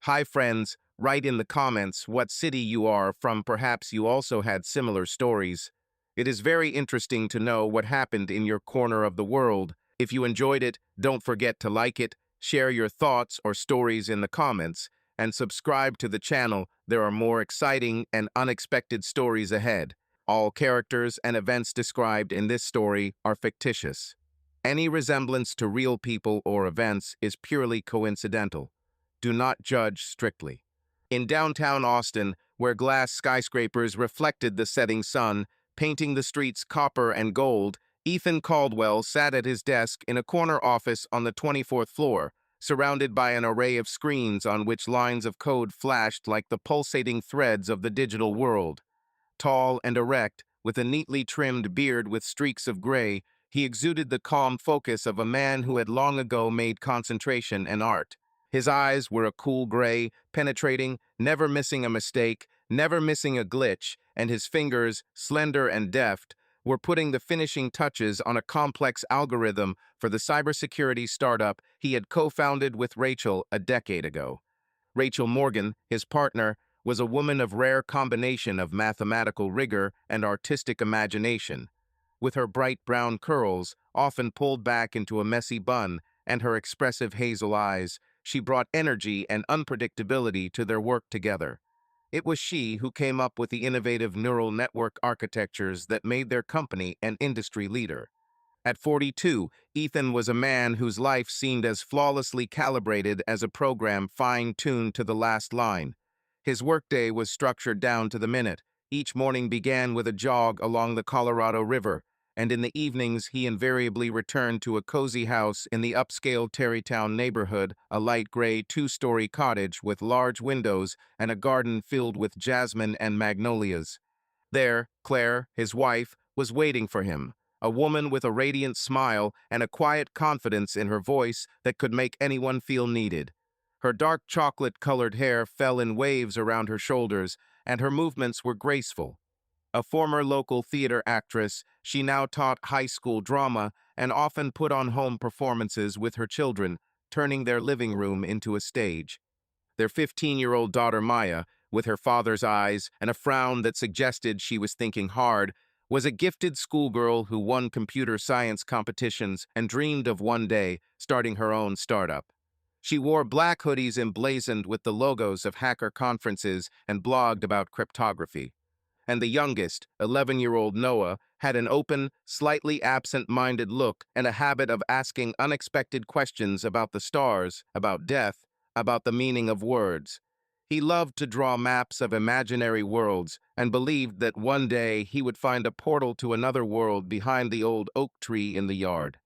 Hi friends, write in the comments what city you are from. Perhaps you also had similar stories. It is very interesting to know what happened in your corner of the world. If you enjoyed it, don't forget to like it, share your thoughts or stories in the comments, and subscribe to the channel. There are more exciting and unexpected stories ahead. All characters and events described in this story are fictitious. Any resemblance to real people or events is purely coincidental. Do not judge strictly. In downtown Austin, where glass skyscrapers reflected the setting sun, painting the streets copper and gold, Ethan Caldwell sat at his desk in a corner office on the 24th floor, surrounded by an array of screens on which lines of code flashed like the pulsating threads of the digital world. Tall and erect, with a neatly trimmed beard with streaks of gray, he exuded the calm focus of a man who had long ago made concentration an art. His eyes were a cool gray, penetrating, never missing a mistake, never missing a glitch, and his fingers, slender and deft, were putting the finishing touches on a complex algorithm for the cybersecurity startup he had co-founded with Rachel a decade ago. Rachel Morgan, his partner, was a woman of rare combination of mathematical rigor and artistic imagination. With her bright brown curls, often pulled back into a messy bun, and her expressive hazel eyes, she brought energy and unpredictability to their work together. It was she who came up with the innovative neural network architectures that made their company an industry leader. At 42, Ethan was a man whose life seemed as flawlessly calibrated as a program fine-tuned to the last line. His workday was structured down to the minute. Each morning began with a jog along the Colorado River, and in the evenings he invariably returned to a cozy house in the upscale Tarrytown neighborhood, a light gray two-story cottage with large windows and a garden filled with jasmine and magnolias. There, Claire, his wife, was waiting for him, a woman with a radiant smile and a quiet confidence in her voice that could make anyone feel needed. Her dark chocolate-colored hair fell in waves around her shoulders, and her movements were graceful. A former local theater actress, she now taught high school drama and often put on home performances with her children, turning their living room into a stage. Their 15-year-old daughter Maya, with her father's eyes and a frown that suggested she was thinking hard, was a gifted schoolgirl who won computer science competitions and dreamed of one day starting her own startup. She wore black hoodies emblazoned with the logos of hacker conferences and blogged about cryptography. And the youngest, 11-year-old Noah, had an open, slightly absent-minded look and a habit of asking unexpected questions about the stars, about death, about the meaning of words. He loved to draw maps of imaginary worlds and believed that one day he would find a portal to another world behind the old oak tree in the yard.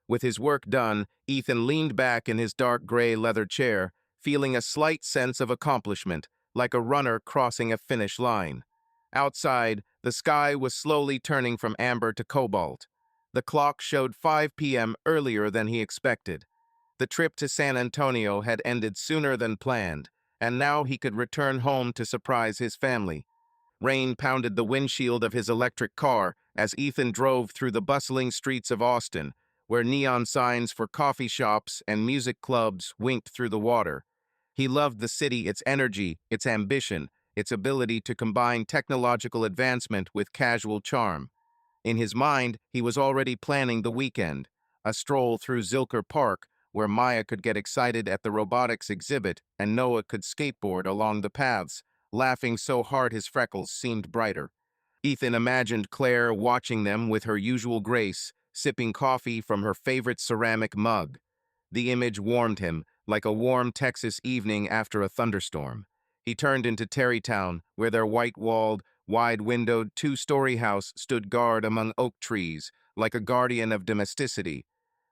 With his work done, Ethan leaned back in his dark gray leather chair, feeling a slight sense of accomplishment, like a runner crossing a finish line. Outside, the sky was slowly turning from amber to cobalt. The clock showed 5 p.m. earlier than he expected. The trip to San Antonio had ended sooner than planned, and now he could return home to surprise his family. Rain pounded the windshield of his electric car as Ethan drove through the bustling streets of Austin, where neon signs for coffee shops and music clubs winked through the water. He loved the city, its energy, its ambition, its ability to combine technological advancement with casual charm. In his mind, he was already planning the weekend, a stroll through Zilker Park, where Maya could get excited at the robotics exhibit and Noah could skateboard along the paths, laughing so hard his freckles seemed brighter. Ethan imagined Claire watching them with her usual grace, sipping coffee from her favorite ceramic mug. The image warmed him, like a warm Texas evening after a thunderstorm. He turned into Tarrytown, where their white-walled, wide-windowed two-story house stood guard among oak trees, like a guardian of domesticity.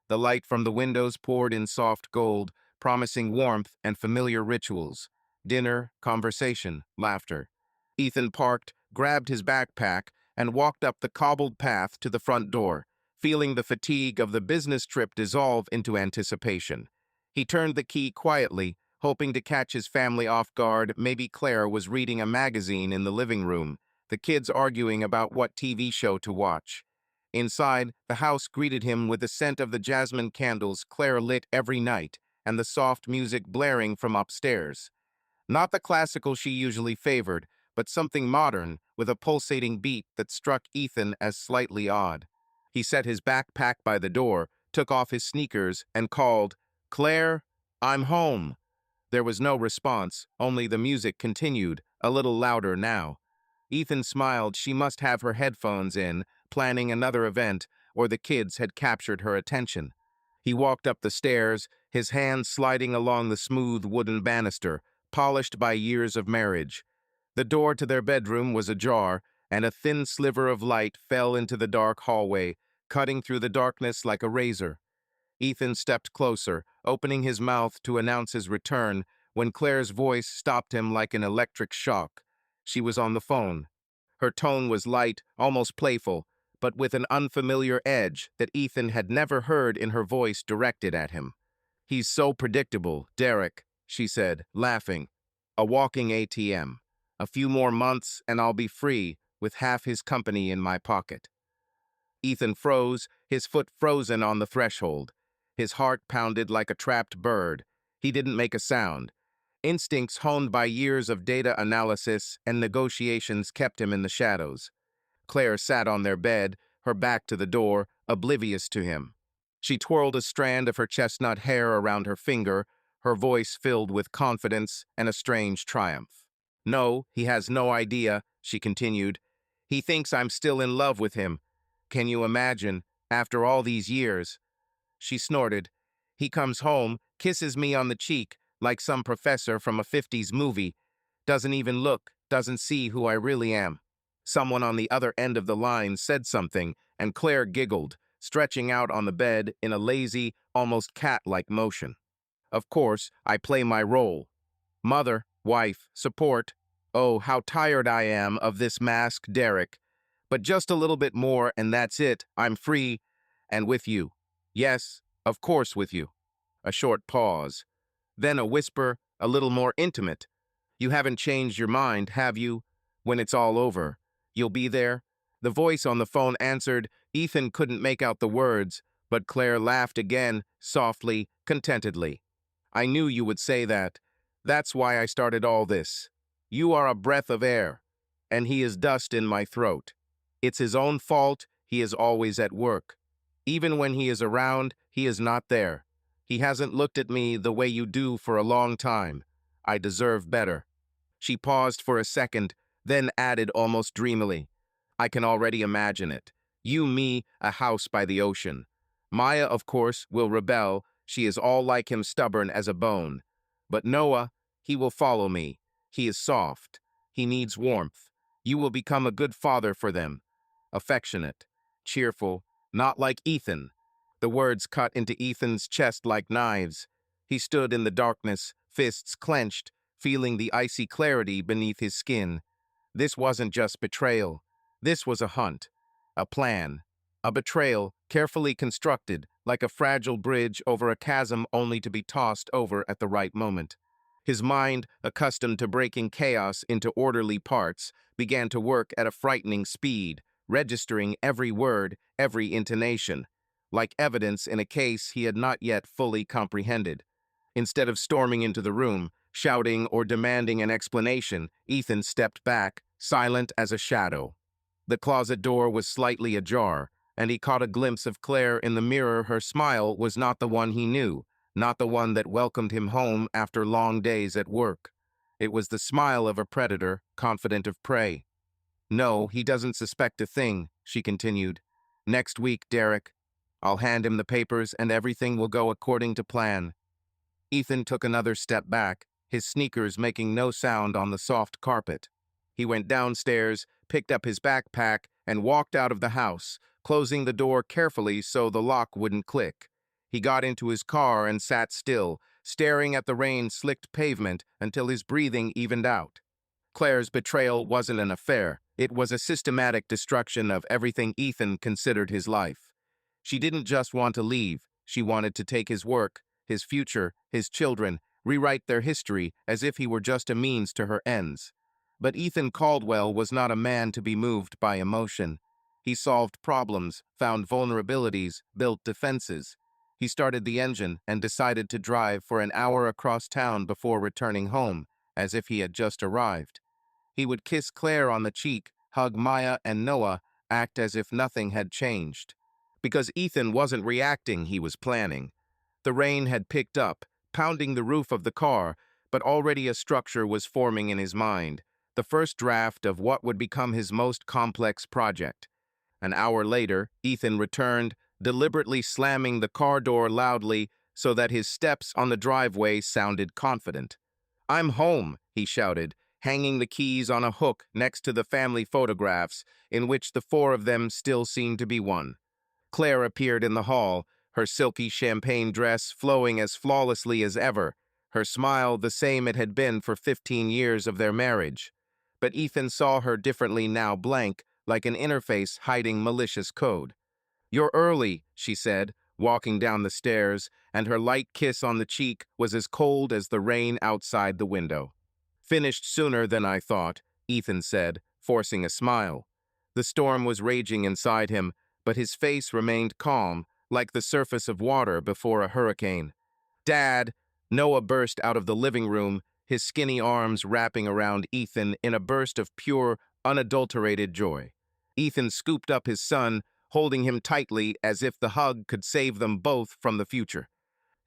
The light from the windows poured in soft gold, promising warmth and familiar rituals. Dinner, conversation, laughter. Ethan parked, grabbed his backpack, and walked up the cobbled path to the front door, feeling the fatigue of the business trip dissolve into anticipation. He turned the key quietly, hoping to catch his family off guard. Maybe Claire was reading a magazine in the living room, the kids arguing about what TV show to watch. Inside, the house greeted him with the scent of the jasmine candles Claire lit every night and the soft music blaring from upstairs. Not the classical she usually favored, but something modern with a pulsating beat that struck Ethan as slightly odd. He set his backpack by the door, took off his sneakers, and called, "Claire, I'm home." There was no response, only the music continued, a little louder now. Ethan smiled. She must have her headphones in, planning another event, or the kids had captured her attention. He walked up the stairs, his hands sliding along the smooth wooden banister, polished by years of marriage. The door to their bedroom was ajar, and a thin sliver of light fell into the dark hallway, cutting through the darkness like a razor. Ethan stepped closer, opening his mouth to announce his return, when Claire's voice stopped him like an electric shock. She was on the phone. Her tone was light, almost playful, but with an unfamiliar edge that Ethan had never heard in her voice directed at him. "He's so predictable, Derek," she said, laughing. "A walking ATM. A few more months and I'll be free, with half his company in my pocket." Ethan froze, his foot frozen on the threshold. His heart pounded like a trapped bird. He didn't make a sound. Instincts honed by years of data analysis and negotiations kept him in the shadows. Claire sat on their bed, her back to the door, oblivious to him. She twirled a strand of her chestnut hair around her finger, her voice filled with confidence and a strange triumph. "No, he has no idea," she continued. "He thinks I'm still in love with him. Can you imagine, after all these years?" She snorted. "He comes home, kisses me on the cheek, like some professor from a 50s movie. Doesn't even look, doesn't see who I really am." Someone on the other end of the line said something, and Claire giggled, stretching out on the bed in a lazy, almost cat-like motion. "Of course, I play my role. Mother, wife, support. Oh, how tired I am of this mask, Derek. But just a little bit more and that's it. I'm free and with you. Yes, of course with you." A short pause. Then a whisper, a little more intimate. "You haven't changed your mind, have you? When it's all over, you'll be there?" The voice on the phone answered. Ethan couldn't make out the words, but Claire laughed again, softly, contentedly. "I knew you would say that. That's why I started all this. You are a breath of air, and he is dust in my throat. It's his own fault he is always at work. Even when he is around, he is not there. He hasn't looked at me the way you do for a long time. I deserve better." She paused for a second, then added almost dreamily, "I can already imagine it. You, me, a house by the ocean. Maya, of course, will rebel. She is all like him, stubborn as a bone. But Noah, he will follow me. He is soft. He needs warmth. You will become a good father for them. Affectionate, cheerful, not like Ethan." The words cut into Ethan's chest like knives. He stood in the darkness, fists clenched, feeling the icy clarity beneath his skin. This wasn't just betrayal. This was a hunt, a plan, a betrayal carefully constructed, like a fragile bridge over a chasm only to be tossed over at the right moment. His mind, accustomed to breaking chaos into orderly parts, began to work at a frightening speed, registering every word, every intonation, like evidence in a case he had not yet fully comprehended. Instead of storming into the room, shouting or demanding an explanation, Ethan stepped back, silent as a shadow. The closet door was slightly ajar, and he caught a glimpse of Claire in the mirror. Her smile was not the one he knew, not the one that welcomed him home after long days at work. It was the smile of a predator, confident of prey. "No, he doesn't suspect a thing," she continued. "Next week, Derek, I'll hand him the papers and everything will go according to plan." Ethan took another step back, his sneakers making no sound on the soft carpet. He went downstairs, picked up his backpack, and walked out of the house, closing the door carefully so the lock wouldn't click. He got into his car and sat still, staring at the rain-slicked pavement until his breathing evened out. Claire's betrayal wasn't an affair. It was a systematic destruction of everything Ethan considered his life. She didn't just want to leave. She wanted to take his work, his future, his children, rewrite their history as if he were just a means to her ends. But Ethan Caldwell was not a man to be moved by emotion. He solved problems, found vulnerabilities, built defenses. He started the engine and decided to drive for an hour across town before returning home, as if he had just arrived. He would kiss Claire on the cheek, hug Maya and Noah, act as if nothing had changed. Because Ethan wasn't reacting, he was planning. The rain had picked up, pounding the roof of the car, but already a structure was forming in his mind, the first draft of what would become his most complex project. An hour later, Ethan returned, deliberately slamming the car door loudly so that his steps on the driveway sounded confident. "I'm home," he shouted, hanging the keys on a hook next to the family photographs, in which the four of them still seemed to be one. Claire appeared in the hall, her silky champagne dress flowing as flawlessly as ever, her smile the same it had been for 15 years of their marriage. But Ethan saw her differently now, blank, like an interface hiding malicious code. "You're early," she said, walking down the stairs, and her light kiss on the cheek was as cold as the rain outside the window. "Finished sooner than I thought," Ethan said, forcing a smile. The storm was raging inside him, but his face remained calm, like the surface of water before a hurricane. "Dad!" Noah burst out of the living room, his skinny arms wrapping around Ethan in a burst of pure, unadulterated joy. Ethan scooped up his son, holding him tightly as if the hug could save them both from the future.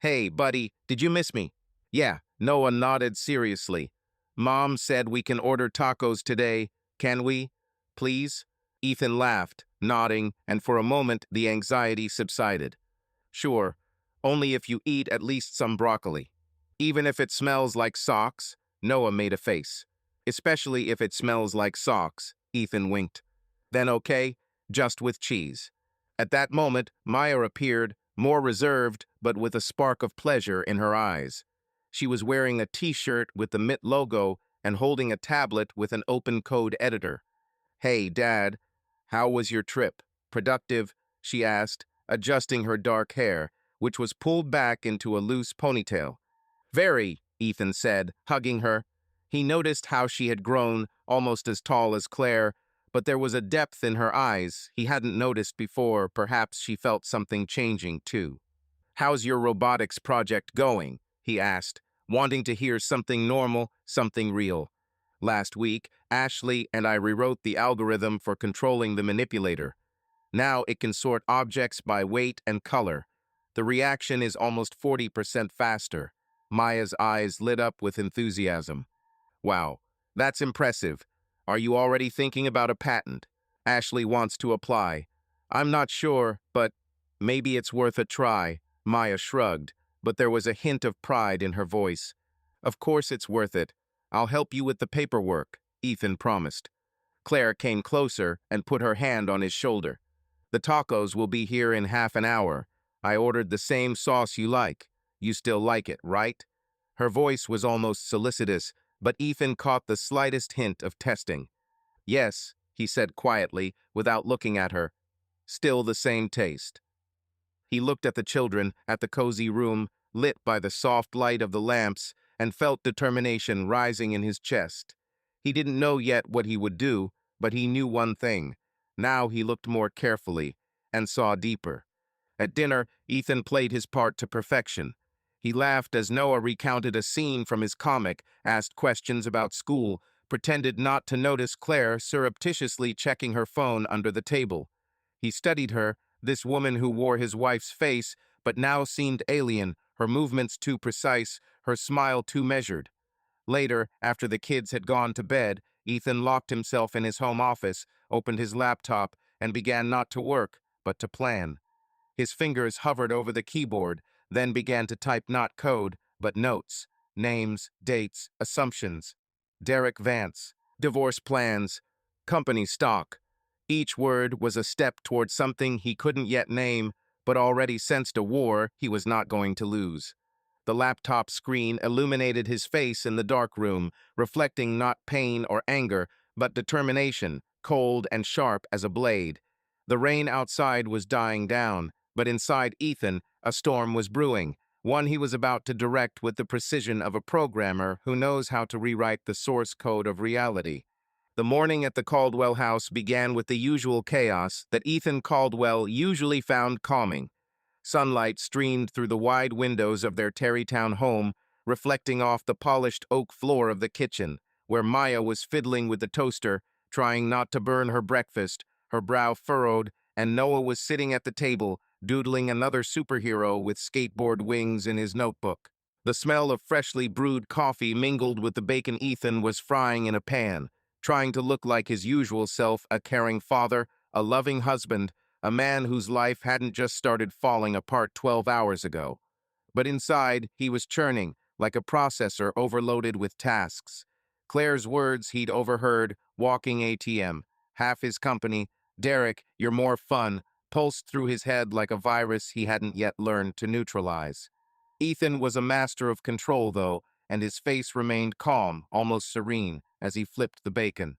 "Hey, buddy, did you miss me?" "Yeah," Noah nodded seriously. "Mom said we can order tacos today. Can we? Please?" Ethan laughed, nodding, and for a moment the anxiety subsided. "Sure, only if you eat at least some broccoli. Even if it smells like socks," Noah made a face. "Especially if it smells like socks," Ethan winked. "Then okay, just with cheese." At that moment, Maya appeared, more reserved, but with a spark of pleasure in her eyes. She was wearing a t-shirt with the MIT logo and holding a tablet with an open code editor. "Hey, Dad, how was your trip? Productive?" she asked, adjusting her dark hair, which was pulled back into a loose ponytail. "Very," Ethan said, hugging her. He noticed how she had grown, almost as tall as Claire, but there was a depth in her eyes he hadn't noticed before. Perhaps she felt something changing, too. "How's your robotics project going?" he asked, wanting to hear something normal, something real. "Last week, Ashley and I rewrote the algorithm for controlling the manipulator. Now it can sort objects by weight and color. The reaction is almost 40% faster." Maya's eyes lit up with enthusiasm. "Wow, that's impressive. Are you already thinking about a patent?" "Ashley wants to apply. I'm not sure, but maybe it's worth a try." Maya shrugged, but there was a hint of pride in her voice. "Of course it's worth it. I'll help you with the paperwork," Ethan promised. Claire came closer and put her hand on his shoulder. "The tacos will be here in half an hour. I ordered the same sauce you like. You still like it, right?" Her voice was almost solicitous, but Ethan caught the slightest hint of testing. "Yes," he said quietly, without looking at her. "Still the same taste." He looked at the children, at the cozy room, lit by the soft light of the lamps, and felt determination rising in his chest. He didn't know yet what he would do, but he knew one thing. Now he looked more carefully, and saw deeper. At dinner, Ethan played his part to perfection. He laughed as Noah recounted a scene from his comic, asked questions about school, pretended not to notice Claire surreptitiously checking her phone under the table. He studied her, this woman who wore his wife's face, but now seemed alien, her movements too precise, her smile too measured. Later, after the kids had gone to bed, Ethan locked himself in his home office, opened his laptop, and began not to work, but to plan. His fingers hovered over the keyboard, then began to type not code, but notes, names, dates, assumptions. Derek Vance, divorce plans, company stock. Each word was a step toward something he couldn't yet name, but already sensed a war he was not going to lose. The laptop screen illuminated his face in the dark room, reflecting not pain or anger, but determination, cold and sharp as a blade. The rain outside was dying down, but inside Ethan, a storm was brewing, one he was about to direct with the precision of a programmer who knows how to rewrite the source code of reality. The morning at the Caldwell house began with the usual chaos that Ethan Caldwell usually found calming. Sunlight streamed through the wide windows of their Terrytown home, reflecting off the polished oak floor of the kitchen, where Maya was fiddling with the toaster, trying not to burn her breakfast, her brow furrowed, and Noah was sitting at the table, doodling another superhero with skateboard wings in his notebook. The smell of freshly brewed coffee mingled with the bacon Ethan was frying in a pan, trying to look like his usual self, a caring father, a loving husband, a man whose life hadn't just started falling apart 12 hours ago. But inside, he was churning, like a processor overloaded with tasks. Claire's words he'd overheard, walking ATM, half his company, Derek, you're more fun, pulsed through his head like a virus he hadn't yet learned to neutralize. Ethan was a master of control, though, and his face remained calm, almost serene, as he flipped the bacon.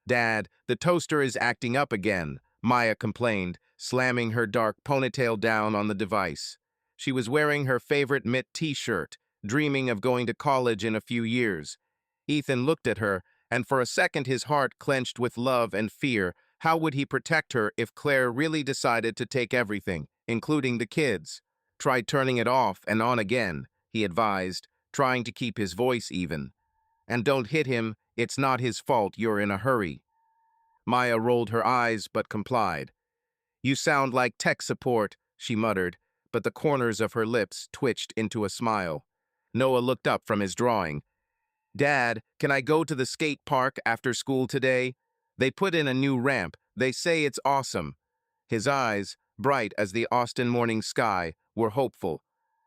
Dad, the toaster is acting up again, Maya complained, slamming her dark ponytail down on the device. She was wearing her favorite knit t-shirt, dreaming of going to college in a few years. Ethan looked at her, and for a second his heart clenched with love and fear. How would he protect her if Claire really decided to take everything, including the kids? Try turning it off and on again, he advised, trying to keep his voice even. And don't hit him, it's not his fault you're in a hurry. Maya rolled her eyes but complied. You sound like tech support, she muttered, but the corners of her lips twitched into a smile. Noah looked up from his drawing. Dad, can I go to the skate park after school today? They put in a new ramp. They say it's awesome. His eyes, bright as the Austin morning sky, were hopeful.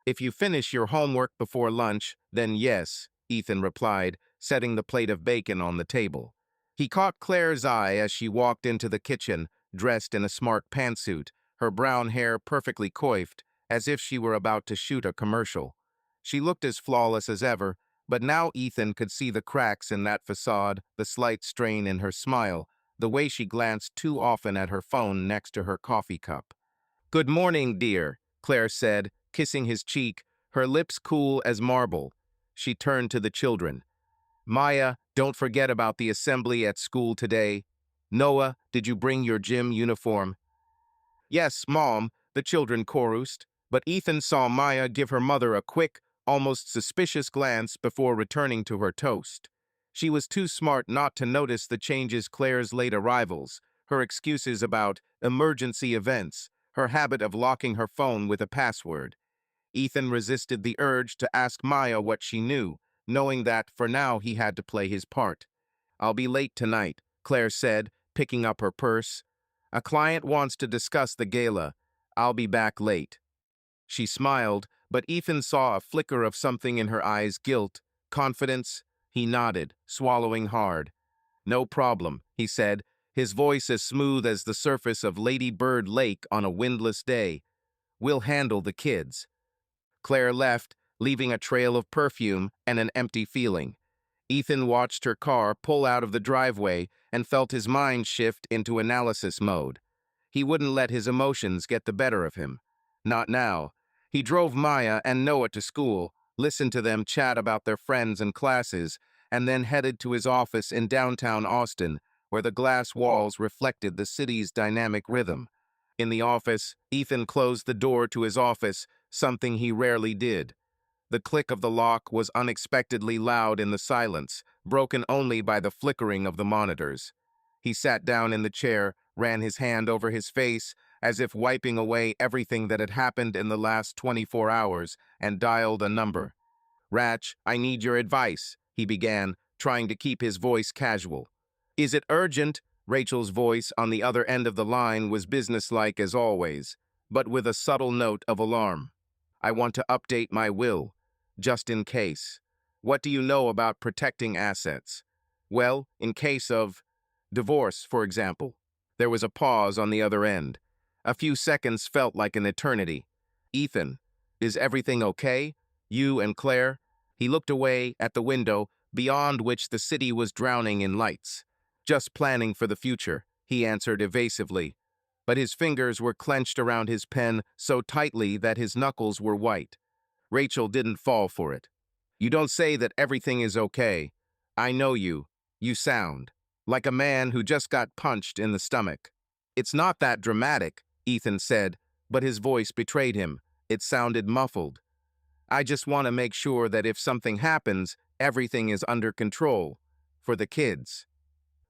If you finish your homework before lunch, then yes, Ethan replied, setting the plate of bacon on the table. He caught Claire's eye as she walked into the kitchen, dressed in a smart pantsuit, her brown hair perfectly coiffed, as if she were about to shoot a commercial. She looked as flawless as ever, but now Ethan could see the cracks in that facade, the slight strain in her smile, the way she glanced too often at her phone next to her coffee cup. Good morning, dear, Claire said, kissing his cheek, her lips cool as marble. She turned to the children. Maya, don't forget about the assembly at school today. Noah, did you bring your gym uniform? Yes, Mom, the children chorused, but Ethan saw Maya give her mother a quick, almost suspicious glance before returning to her toast. She was too smart not to notice the changes Claire's late arrivals, her excuses about emergency events, her habit of locking her phone with a password. Ethan resisted the urge to ask Maya what she knew, knowing that for now he had to play his part. I'll be late tonight, Claire said, picking up her purse. A client wants to discuss the gala. I'll be back late. She smiled, but Ethan saw a flicker of something in her eyes, guilt, confidence. He nodded, swallowing hard. No problem, he said, his voice as smooth as the surface of Lady Bird Lake on a windless day. We'll handle the kids. Claire left, leaving a trail of perfume and an empty feeling. Ethan watched her car pull out of the driveway and felt his mind shift into analysis mode. He wouldn't let his emotions get the better of him. Not now. He drove Maya and Noah to school, listened to them chat about their friends and classes, and then headed to his office in downtown Austin, where the glass walls reflected the city's dynamic rhythm. In the office, Ethan closed the door to his office, something he rarely did. The click of the lock was unexpectedly loud in the silence, broken only by the flickering of the monitors. He sat down in the chair, ran his hand over his face, as if wiping away everything that had happened in the last 24 hours, and dialed a number. Ratch, I need your advice, he began, trying to keep his voice casual. Is it urgent? Rachel's voice on the other end of the line was businesslike as always, but with a subtle note of alarm. I want to update my will, just in case. What do you know about protecting assets? Well, in case of divorce, for example. There was a pause on the other end. A few seconds felt like an eternity. Ethan, is everything okay? You and Claire? He looked away at the window, beyond which the city was drowning in lights. Just planning for the future, he answered evasively. But his fingers were clenched around his pen so tightly that his knuckles were white. Rachel didn't fall for it. You don't say that everything is okay. I know you. You sound like a man who just got punched in the stomach. It's not that dramatic, Ethan said, but his voice betrayed him. It sounded muffled. I just want to make sure that if something happens, everything is under control. For the kids.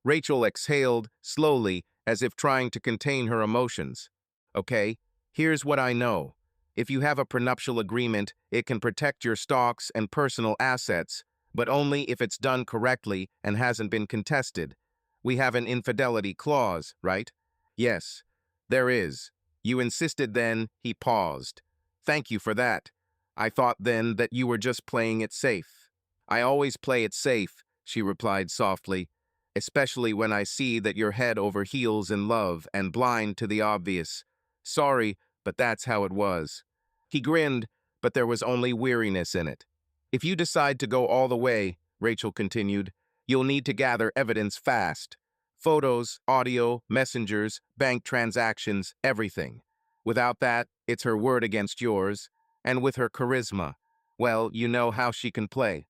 Rachel exhaled slowly, as if trying to contain her emotions. Okay, here's what I know. If you have a prenuptial agreement, it can protect your stocks and personal assets, but only if it's done correctly and hasn't been contested. We have an infidelity clause, right? Yes, there is. You insisted then, he paused. Thank you for that. I thought then that you were just playing it safe. I always play it safe, she replied softly, especially when I see that you're head over heels in love and blind to the obvious. Sorry, but that's how it was. He grinned, but there was only weariness in it. If you decide to go all the way, Rachel continued, you'll need to gather evidence fast. Photos, audio, messengers, bank transactions, everything. Without that, it's her word against yours. And with her charisma, well, you know how she can play.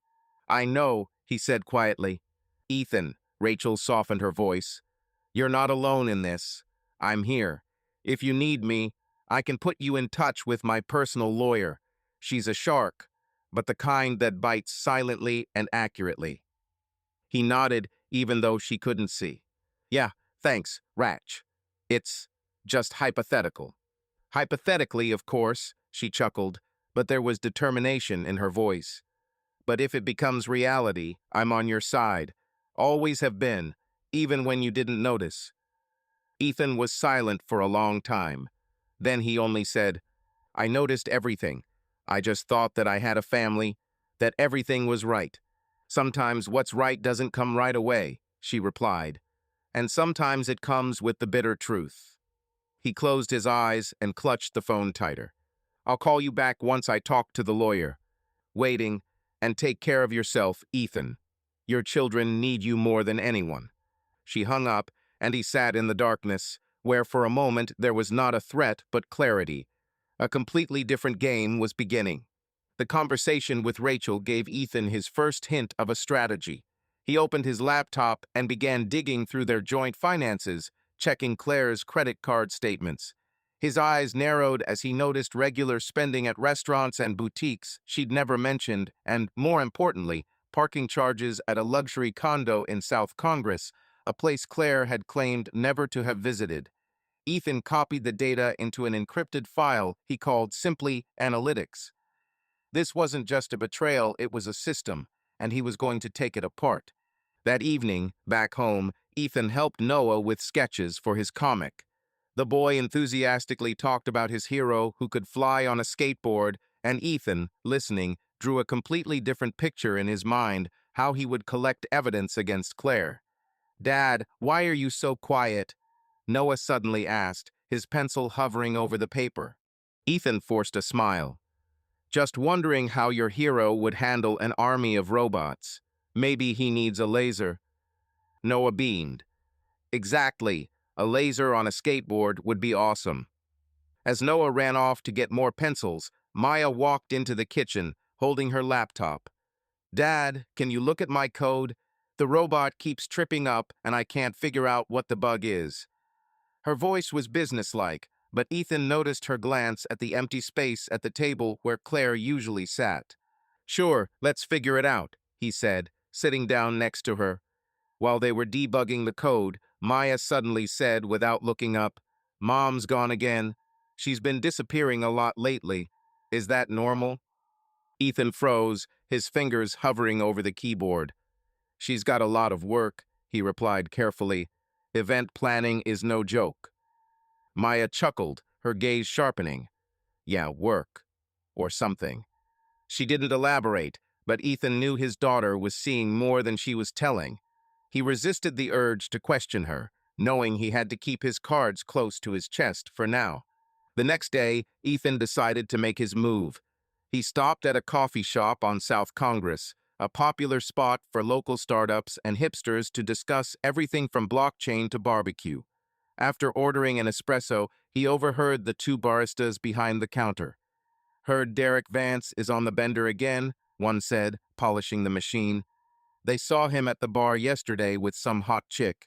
I know, he said quietly. Ethan, Rachel softened her voice. You're not alone in this. I'm here. If you need me, I can put you in touch with my personal lawyer. She's a shark, but the kind that bites silently and accurately. He nodded, even though she couldn't see. Yeah, thanks, Ratch. It's just hypothetical. Hypothetically, of course, she chuckled, but there was determination in her voice. But if it becomes reality, I'm on your side. Always have been, even when you didn't notice. Ethan was silent for a long time. Then he only said, I noticed everything. I just thought that I had a family, that everything was right. Sometimes what's right doesn't come right away, she replied. And sometimes it comes with the bitter truth. He closed his eyes and clutched the phone tighter. I'll call you back once I talk to the lawyer. Waiting, and take care of yourself, Ethan. Your children need you more than anyone. She hung up, and he sat in the darkness, where for a moment there was not a threat but clarity. A completely different game was beginning. The conversation with Rachel gave Ethan his first hint of a strategy. He opened his laptop and began digging through their joint finances, checking Claire's credit card statements. His eyes narrowed as he noticed regular spending at restaurants and boutiques she'd never mentioned, and, more importantly, parking charges at a luxury condo in South Congress, a place Claire had claimed never to have visited. Ethan copied the data into an encrypted file he called simply Analytics. This wasn't just a betrayal, it was a system, and he was going to take it apart. That evening, back home, Ethan helped Noah with sketches for his comic. The boy enthusiastically talked about his hero who could fly on a skateboard, and Ethan, listening, drew a completely different picture in his mind, how he would collect evidence against Claire. Dad, why are you so quiet? Noah suddenly asked, his pencil hovering over the paper. Ethan forced a smile. Just wondering how your hero would handle an army of robots. Maybe he needs a laser. Noah beamed. Exactly. A laser on a skateboard would be awesome. As Noah ran off to get more pencils, Maya walked into the kitchen, holding her laptop. Dad, can you look at my code? The robot keeps tripping up, and I can't figure out what the bug is. Her voice was businesslike, but Ethan noticed her glance at the empty space at the table where Claire usually sat. Sure, let's figure it out, he said, sitting down next to her. While they were debugging the code, Maya suddenly said without looking up, Mom's gone again. She's been disappearing a lot lately. Is that normal? Ethan froze, his fingers hovering over the keyboard. She's got a lot of work, he replied carefully. Event planning is no joke. Maya chuckled, her gaze sharpening. Yeah, work. Or something. She didn't elaborate, but Ethan knew his daughter was seeing more than she was telling. He resisted the urge to question her, knowing he had to keep his cards close to his chest for now. The next day, Ethan decided to make his move. He stopped at a coffee shop on South Congress, a popular spot for local startups and hipsters to discuss everything from blockchain to barbecue. After ordering an espresso, he overheard the two baristas behind the counter. Heard Derek Vance is on the bender again, one said, polishing the machine. They saw him at the bar yesterday with some hot chick.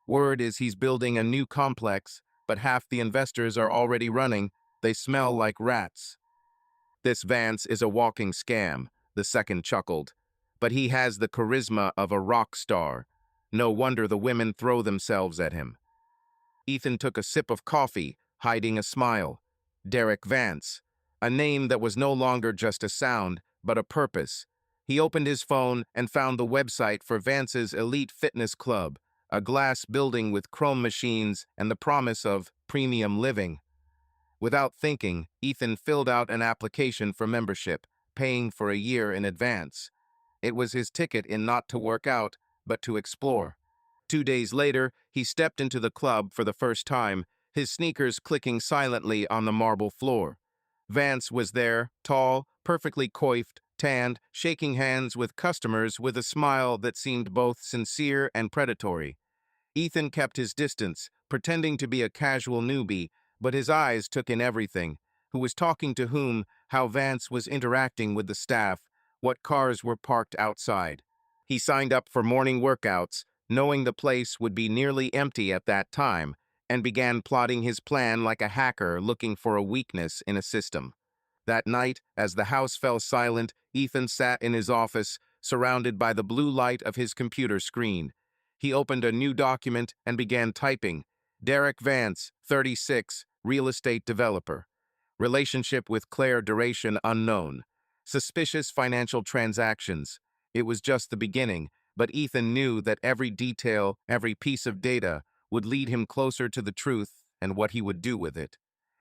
Word is he's building a new complex, but half the investors are already running. They smell like rats. "This Vance is a walking scam," the second chuckled. "But he has the charisma of a rock star. No wonder the women throw themselves at him." Ethan took a sip of coffee, hiding a smile. Derek Vance, a name that was no longer just a sound, but a purpose. He opened his phone and found the website for Vance's Elite Fitness Club, a glass building with chrome machines and the promise of premium living. Without thinking, Ethan filled out an application for membership, paying for a year in advance. It was his ticket in not to work out, but to explore. 2 days later, he stepped into the club for the first time, his sneakers clicking silently on the marble floor. Vance was there, tall, perfectly coiffed, tanned, shaking hands with customers with a smile that seemed both sincere and predatory. Ethan kept his distance, pretending to be a casual newbie, but his eyes took in everything: who was talking to whom, how Vance was interacting with the staff, what cars were parked outside. He signed up for morning workouts, knowing the place would be nearly empty at that time, and began plotting his plan like a hacker looking for a weakness in a system. That night, as the house fell silent, Ethan sat in his office, surrounded by the blue light of his computer screen. He opened a new document and began typing. Derek Vance, 36, real estate developer. Relationship with Claire duration unknown. Suspicious financial transactions. It was just the beginning, but Ethan knew that every detail, every piece of data, would lead him closer to the truth and what he would do with it.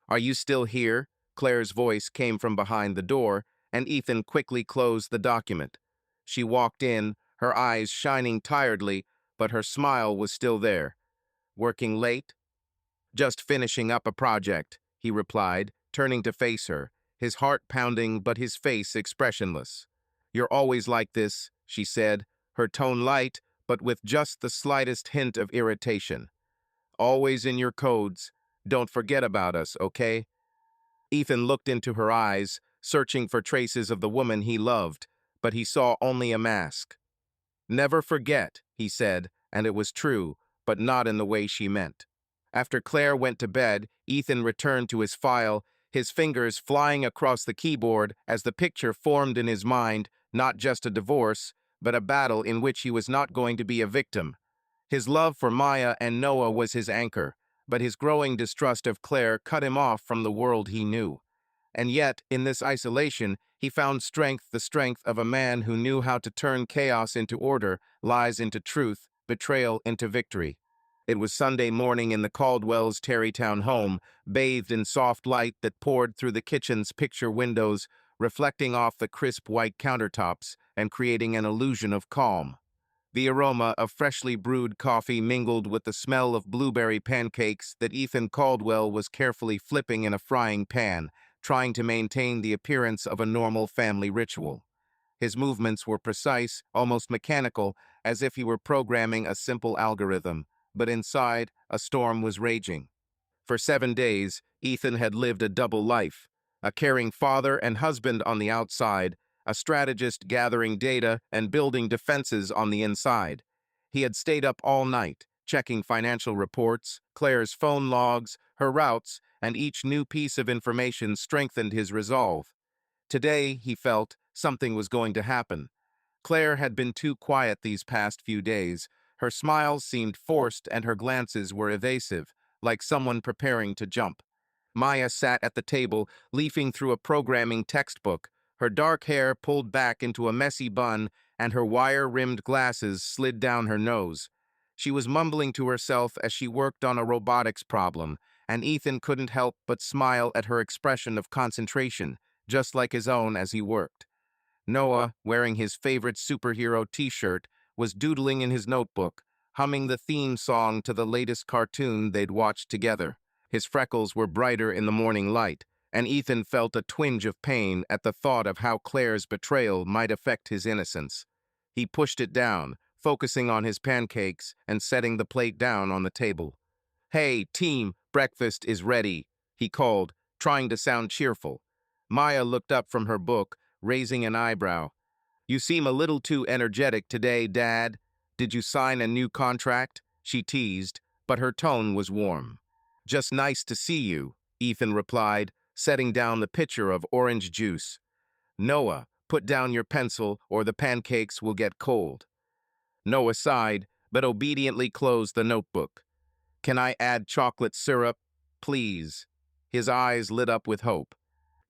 "Are you still here?" Claire's voice came from behind the door, and Ethan quickly closed the document. She walked in, her eyes shining tiredly, but her smile was still there. "Working late?" "Just finishing up a project," he replied, turning to face her, his heart pounding but his face expressionless. "You're always like this," she said, her tone light, but with just the slightest hint of irritation. "Always in your codes. Don't forget about us, okay?" Ethan looked into her eyes, searching for traces of the woman he loved, but he saw only a mask. "Never forget," he said, and it was true, but not in the way she meant. After Claire went to bed, Ethan returned to his file, his fingers flying across the keyboard as the picture formed in his mind, not just a divorce, but a battle in which he was not going to be a victim. His love for Maya and Noah was his anchor, but his growing distrust of Claire cut him off from the world he knew. And yet, in this isolation, he found strength, the strength of a man who knew how to turn chaos into order, lies into truth, betrayal into victory. It was Sunday morning in the Caldwells' Terrytown home, bathed in soft light that poured through the kitchen's picture windows, reflecting off the crisp white countertops and creating an illusion of calm. The aroma of freshly brewed coffee mingled with the smell of blueberry pancakes that Ethan Caldwell was carefully flipping in a frying pan, trying to maintain the appearance of a normal family ritual. His movements were precise, almost mechanical, as if he were programming a simple algorithm, but inside, a storm was raging. For 7 days, Ethan had lived a double life: a caring father and husband on the outside, a strategist gathering data and building defenses on the inside. He had stayed up all night, checking financial reports, Claire's phone logs, her routes, and each new piece of information strengthened his resolve. Today, he felt, something was going to happen. Claire had been too quiet these past few days. Her smiles seemed forced and her glances were evasive, like someone preparing to jump. Maya sat at the table, leafing through a programming textbook, her dark hair pulled back into a messy bun and her wire-rimmed glasses slid down her nose. She was mumbling to herself as she worked on a robotics problem, and Ethan couldn't help but smile at her expression of concentration, just like his own as he worked. Noah, wearing his favorite superhero t-shirt, was doodling in his notebook, humming the theme song to the latest cartoon they'd watched together. His freckles were brighter in the morning light, and Ethan felt a twinge of pain at the thought of how Claire's betrayal might affect his innocence. He pushed it down, focusing on his pancakes and setting the plate down on the table. "Hey, team, breakfast is ready," he called, trying to sound cheerful. Maya looked up from her book, raising an eyebrow. "You seem a little too energetic today, Dad. Did you sign a new contract?" she teased, but her tone was warm. "Just nice to see you," Ethan replied, setting down the pitcher of orange juice. Noah, put down your pencil or the pancakes will get cold. Noah sighed, but obediently closed the notebook. Can I add chocolate syrup? Please. His eyes lit up with hope.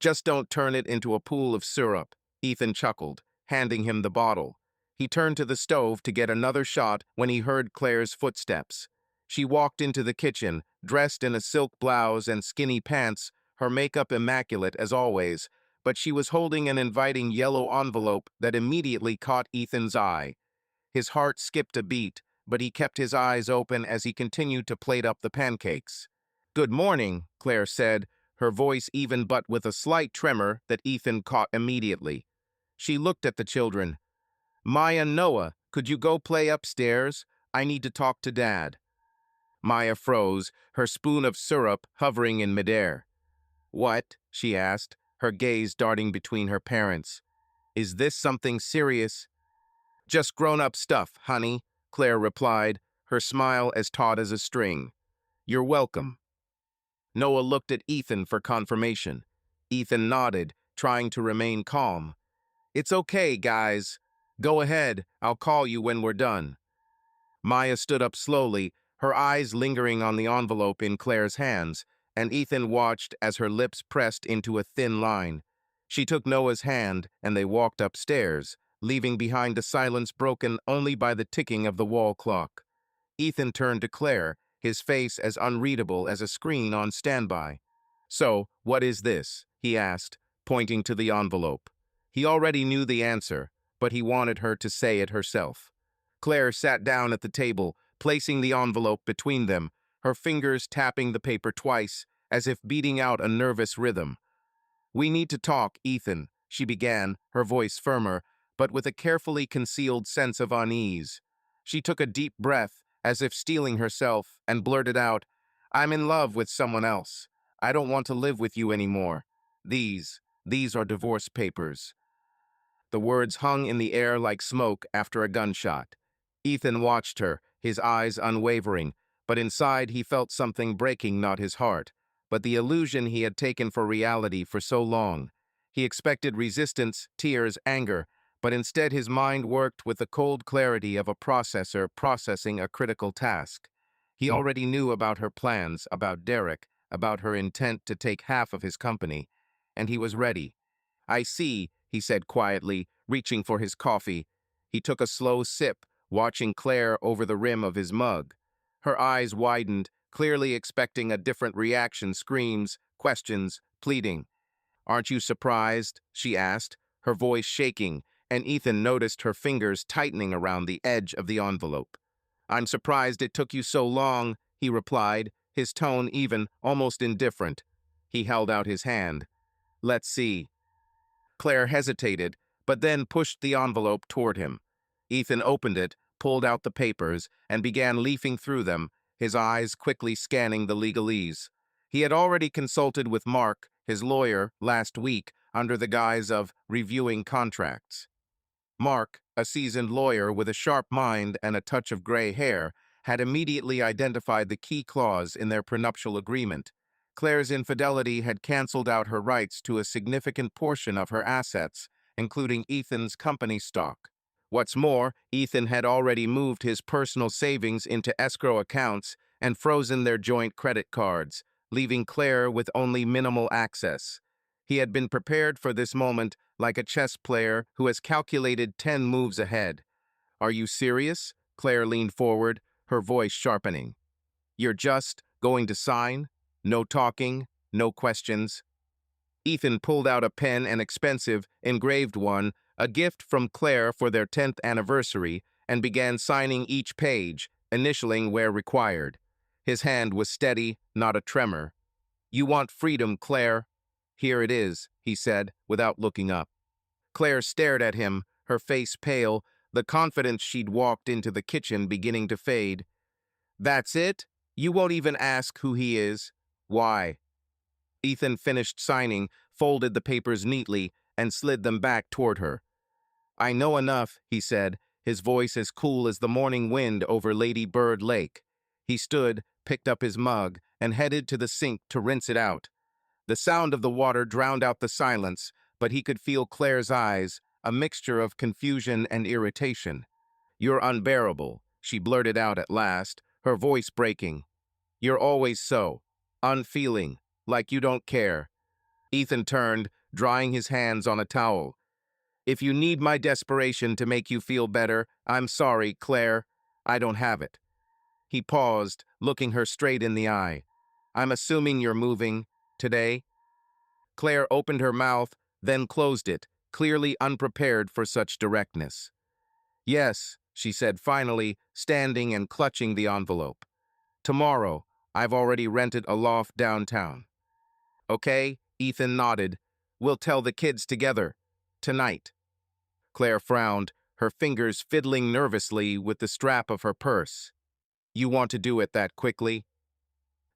Just don't turn it into a pool of syrup, Ethan chuckled, handing him the bottle. He turned to the stove to get another shot when he heard Claire's footsteps. She walked into the kitchen, dressed in a silk blouse and skinny pants, her makeup immaculate as always, but she was holding an inviting yellow envelope that immediately caught Ethan's eye. His heart skipped a beat, but he kept his eyes open as he continued to plate up the pancakes. Good morning, Claire said, her voice even but with a slight tremor that Ethan caught immediately. She looked at the children. Maya and Noah, could you go play upstairs? I need to talk to Dad. Maya froze, her spoon of syrup hovering in midair. What? She asked, her gaze darting between her parents. Is this something serious? Just grown-up stuff, honey, Claire replied, her smile as taut as a string. You're welcome. Noah looked at Ethan for confirmation. Ethan nodded, trying to remain calm. It's okay, guys. Go ahead, I'll call you when we're done. Maya stood up slowly, her eyes lingering on the envelope in Claire's hands, and Ethan watched as her lips pressed into a thin line. She took Noah's hand, and they walked upstairs, leaving behind a silence broken only by the ticking of the wall clock. Ethan turned to Claire, his face as unreadable as a screen on standby. So, what is this? He asked, pointing to the envelope. He already knew the answer, but he wanted her to say it herself. Claire sat down at the table, placing the envelope between them, her fingers tapping the paper twice, as if beating out a nervous rhythm. We need to talk, Ethan, she began, her voice firmer, but with a carefully concealed sense of unease. She took a deep breath, as if steeling herself, and blurted out, I'm in love with someone else. I don't want to live with you anymore. These are divorce papers. The words hung in the air like smoke after a gunshot. Ethan watched her, his eyes unwavering, but inside he felt something breaking not his heart, but the illusion he had taken for reality for so long. He expected resistance, tears, anger, but instead his mind worked with the cold clarity of a processor processing a critical task. He already knew about her plans, about Derek, about her intent to take half of his company, and he was ready. I see, he said quietly, reaching for his coffee. He took a slow sip, watching Claire over the rim of his mug. Her eyes widened, clearly expecting a different reaction, screams, questions, pleading. Aren't you surprised? She asked, her voice shaking, and Ethan noticed her fingers tightening around the edge of the envelope. I'm surprised it took you so long, he replied, his tone even, almost indifferent. He held out his hand. Let's see. Claire hesitated, but then pushed the envelope toward him. Ethan opened it, pulled out the papers, and began leafing through them, his eyes quickly scanning the legalese. He had already consulted with Mark, his lawyer, last week, under the guise of reviewing contracts. Mark, a seasoned lawyer with a sharp mind and a touch of gray hair, had immediately identified the key clause in their prenuptial agreement. Claire's infidelity had canceled out her rights to a significant portion of her assets, including Ethan's company stock. What's more, Ethan had already moved his personal savings into escrow accounts and frozen their joint credit cards, leaving Claire with only minimal access. He had been prepared for this moment like a chess player who has calculated 10 moves ahead. Are you serious? Claire leaned forward, her voice sharpening. You're just going to sign? No talking, no questions. Ethan pulled out a pen, an expensive, engraved one, a gift from Claire for their 10th anniversary, and began signing each page, initialing where required. His hand was steady, not a tremor. You want freedom, Claire. Here it is, he said, without looking up. Claire stared at him, her face pale, the confidence she'd walked into the kitchen beginning to fade. That's it? You won't even ask who he is? Why? Ethan finished signing, folded the papers neatly, and slid them back toward her. I know enough, he said, his voice as cool as the morning wind over Lady Bird Lake. He stood, picked up his mug, and headed to the sink to rinse it out. The sound of the water drowned out the silence, but he could feel Claire's eyes, a mixture of confusion and irritation. "You're unbearable," she blurted out at last, her voice breaking. "You're always so unfeeling, like you don't care." Ethan turned, drying his hands on a towel. "If you need my desperation to make you feel better, I'm sorry, Claire. I don't have it." He paused, looking her straight in the eye. "I'm assuming you're moving today?" Claire opened her mouth, then closed it, clearly unprepared for such directness. "Yes," she said finally, standing and clutching the envelope. "Tomorrow. I've already rented a loft downtown." "Okay," Ethan nodded. "We'll tell the kids together. Tonight." Claire frowned, her fingers fiddling nervously with the strap of her purse. "You want to do it that quickly?"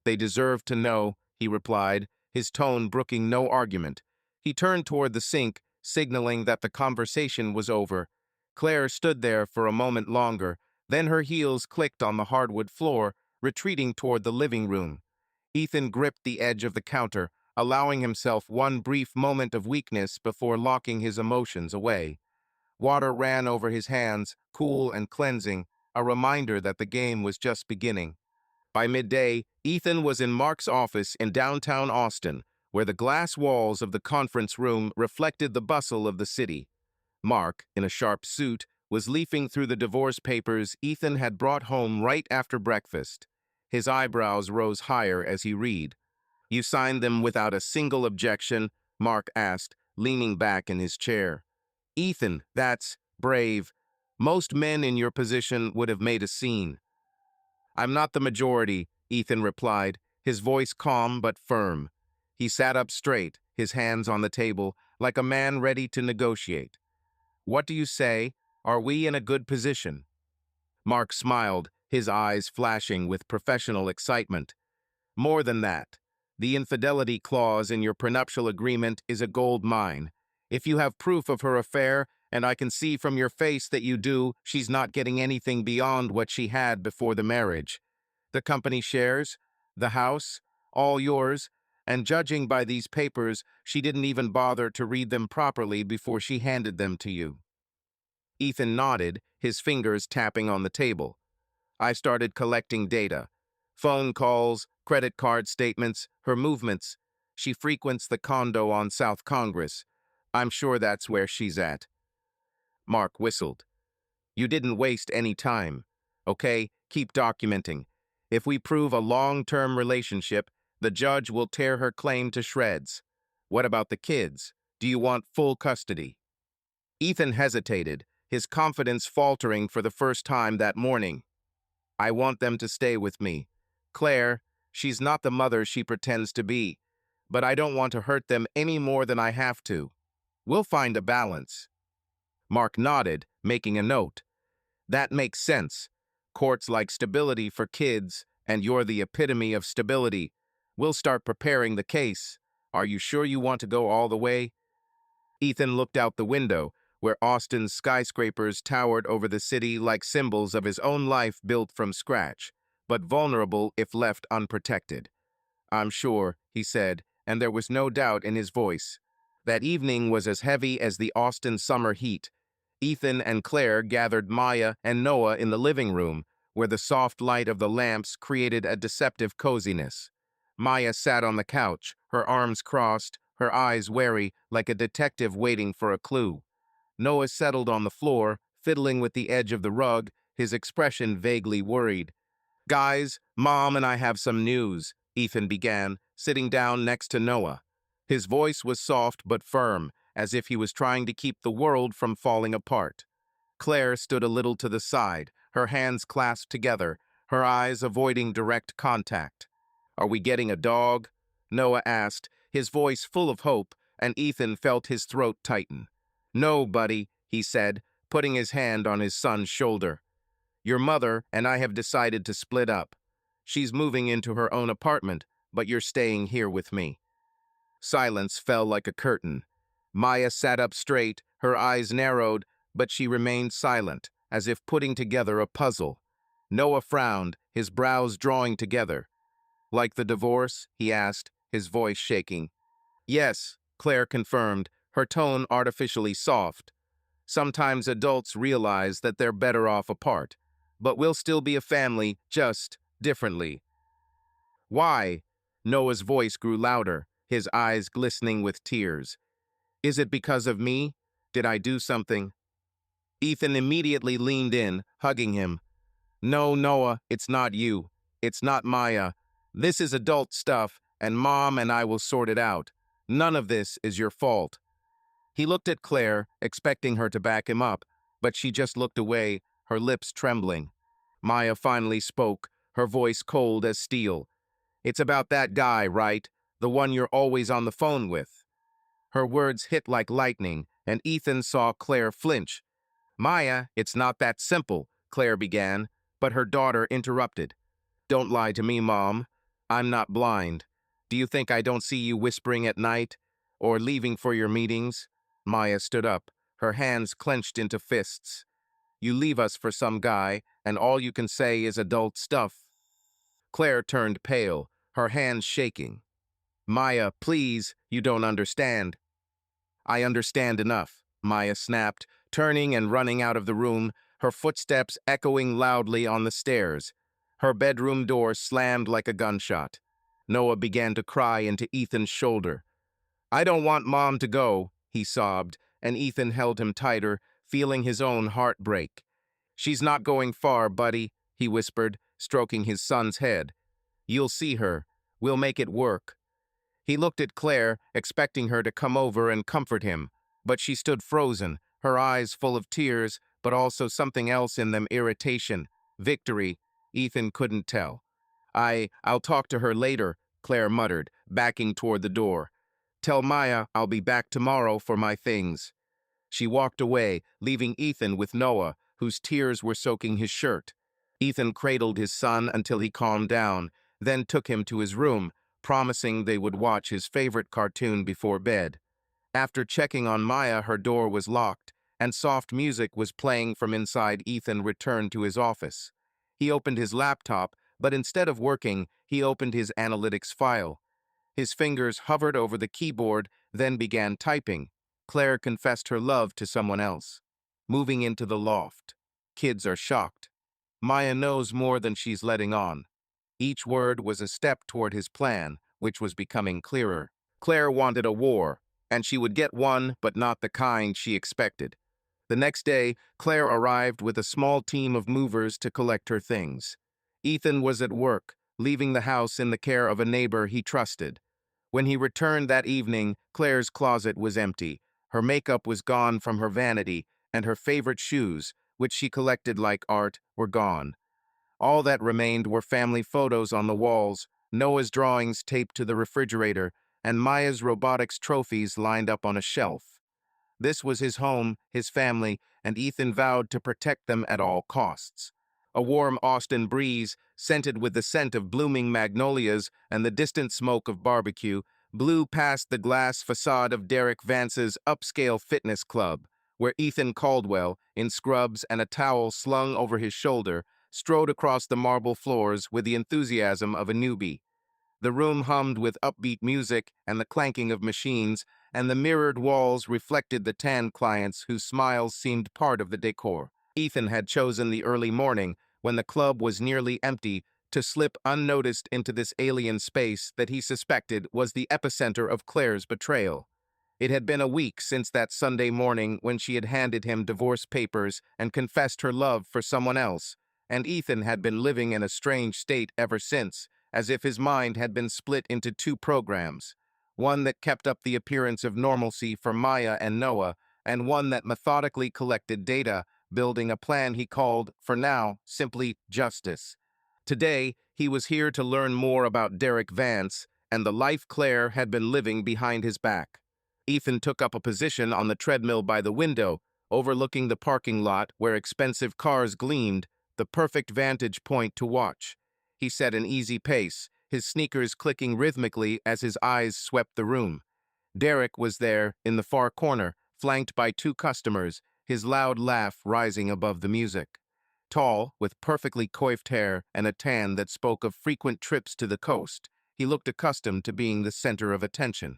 "They deserve to know," he replied, his tone brooking no argument. He turned toward the sink, signaling that the conversation was over. Claire stood there for a moment longer, then her heels clicked on the hardwood floor, retreating toward the living room. Ethan gripped the edge of the counter, allowing himself one brief moment of weakness before locking his emotions away. Water ran over his hands, cool and cleansing, a reminder that the game was just beginning. By midday, Ethan was in Mark's office in downtown Austin, where the glass walls of the conference room reflected the bustle of the city. Mark, in a sharp suit, was leafing through the divorce papers Ethan had brought home right after breakfast. His eyebrows rose higher as he read. "You signed them without a single objection?" Mark asked, leaning back in his chair. "Ethan, that's brave. Most men in your position would have made a scene." "I'm not the majority," Ethan replied, his voice calm but firm. He sat up straight, his hands on the table, like a man ready to negotiate. "What do you say? Are we in a good position?" Mark smiled, his eyes flashing with professional excitement. "More than that. The infidelity clause in your prenuptial agreement is a gold mine. If you have proof of her affair, and I can see from your face that you do, she's not getting anything beyond what she had before the marriage. The company shares, the house, all yours, and judging by these papers, she didn't even bother to read them properly before she handed them to you." Ethan nodded, his fingers tapping on the table. "I started collecting data. Phone calls, credit card statements, her movements. She frequents the condo on South Congress. I'm sure that's where she's at." Mark whistled. "You didn't waste any time. Okay, keep documenting. If we prove a long-term relationship, the judge will tear her claim to shreds. What about the kids? Do you want full custody?" Ethan hesitated, his confidence faltering for the first time that morning. "I want them to stay with me. Claire, she's not the mother she pretends to be, but I don't want to hurt them any more than I have to. We'll find a balance." Mark nodded, making a note. "That makes sense. Courts like stability for kids, and you're the epitome of stability. We'll start preparing the case. Are you sure you want to go all the way?" Ethan looked out the window, where Austin's skyscrapers towered over the city like symbols of his own life built from scratch, but vulnerable if left unprotected. "I'm sure," he said, and there was no doubt in his voice. That evening was as heavy as the Austin summer heat. Ethan and Claire gathered Maya and Noah in the living room, where the soft light of the lamps created a deceptive coziness. Maya sat on the couch, her arms crossed, her eyes wary, like a detective waiting for a clue. Noah settled on the floor, fiddling with the edge of the rug, his expression vaguely worried. "Guys, Mom and I have some news," Ethan began, sitting down next to Noah. His voice was soft but firm, as if he was trying to keep the world from falling apart. Claire stood a little to the side, her hands clasped together, her eyes avoiding direct contact. "Are we getting a dog?" Noah asked, his voice full of hope, and Ethan felt his throat tighten. "No, buddy," he said, putting his hand on his son's shoulder. "Your mother and I have decided to split up. She's moving into her own apartment, but you're staying here with me." Silence fell like a curtain. Maya sat up straight, her eyes narrowed, but she remained silent, as if putting together a puzzle. Noah frowned, his brows drawing together. "Like the divorce?" he asked, his voice shaking. Yes, Claire confirmed, her tone artificially soft. Sometimes adults realize that they're better off apart, but we'll still be a family, just differently. Why? Noah's voice grew louder, his eyes glistening with tears. Is it because of me? Did I do something? Ethan immediately leaned in, hugging him. No, Noah, it's not you. It's not Maya. This is adult stuff, and Mom and I will sort it out. None of this is your fault. He looked at Claire, expecting her to back him up, but she just looked away, her lips trembling. Maya finally spoke, her voice cold as steel. It's about that guy, right? The one you're always on the phone with. Her words hit like lightning, and Ethan saw Claire flinch. Maya, it's not that simple, Claire began, but her daughter interrupted. Don't lie to me, Mom. I'm not blind. Do you think I don't see you whispering at night? Or leaving for your meetings? Maya stood up, her hands clenched into fists. You leave us for some guy, and all you can say is adult stuff. Claire turned pale, her hands shaking. Maya, please, you don't understand. I understand enough, Maya snapped, turning and running out of the room, her footsteps echoing loudly on the stairs. Her bedroom door slammed like a gunshot. Noah began to cry into Ethan's shoulder. I don't want Mom to go, he sobbed, and Ethan held him tighter, feeling his own heart break. She's not going far, buddy, he whispered, stroking his son's head. You'll see her. We'll make it work. He looked at Claire, expecting her to come over and comfort him, but she stood frozen, her eyes full of tears, but also something else in them, irritation. Victory, Ethan couldn't tell. I'll talk to her later, Claire muttered, backing toward the door. Tell Maya I'll be back tomorrow for my things. She walked away, leaving Ethan with Noah, whose tears were soaking his shirt. Ethan cradled his son until he calmed down, then took him to his room, promising they would watch his favorite cartoon before bed. After checking on Maya, her door was locked, and soft music was playing from inside. Ethan returned to his office. He opened his laptop, but instead of working, he opened his analytics file. His fingers hovered over the keyboard, then began typing. Claire confessed her love to someone else. Moving into the loft. Kids are shocked. Maya knows more than she's letting on. Each word was a step toward his plan, which was becoming clearer. Claire wanted a war, and she would get one, but not the kind she expected. The next day, Claire arrived with a small team of movers to collect her things. Ethan was at work, leaving the house in the care of a neighbor he trusted. When he returned that evening, Claire's closet was empty. Her makeup was gone from her vanity, and her favorite shoes, which she collected like art, were gone. All that remained were family photos on the walls, Noah's drawings taped to the refrigerator, and Maya's robotics trophies lined up on a shelf. This was his home, his family, and Ethan vowed to protect them at all costs. A warm Austin breeze, scented with the scent of blooming magnolias and the distant smoke of barbecue, blew past the glass facade of Derek Vance's upscale fitness club, where Ethan Caldwell, in scrubs and a towel slung over his shoulder, strode across the marble floors with the enthusiasm of a newbie. The room hummed with upbeat music and the clanking of machines, and the mirrored walls reflected the tan clients whose smiles seemed part of the decor. Ethan had chosen the early morning, when the club was nearly empty, to slip unnoticed into this alien space that he suspected was the epicenter of Claire's betrayal. It had been a week since that Sunday morning when she had handed him divorce papers and confessed her love for someone else, and Ethan had been living in a strange state ever since, as if his mind had been split into two programs, one that kept up the appearance of normalcy for Maya and Noah, and one that methodically collected data, building a plan he called, for now, simply justice. Today, he was here to learn more about Derek Vance and the life Claire had been living behind his back. Ethan took up a position on the treadmill by the window, overlooking the parking lot where expensive cars gleamed, the perfect vantage point to watch. He set an easy pace, his sneakers clicking rhythmically as his eyes swept the room. Derek was there, in the far corner, flanked by two customers, his loud laugh rising above the music. Tall, with perfectly coiffed hair and a tan that spoke of frequent trips to the coast, he looked accustomed to being the center of attention.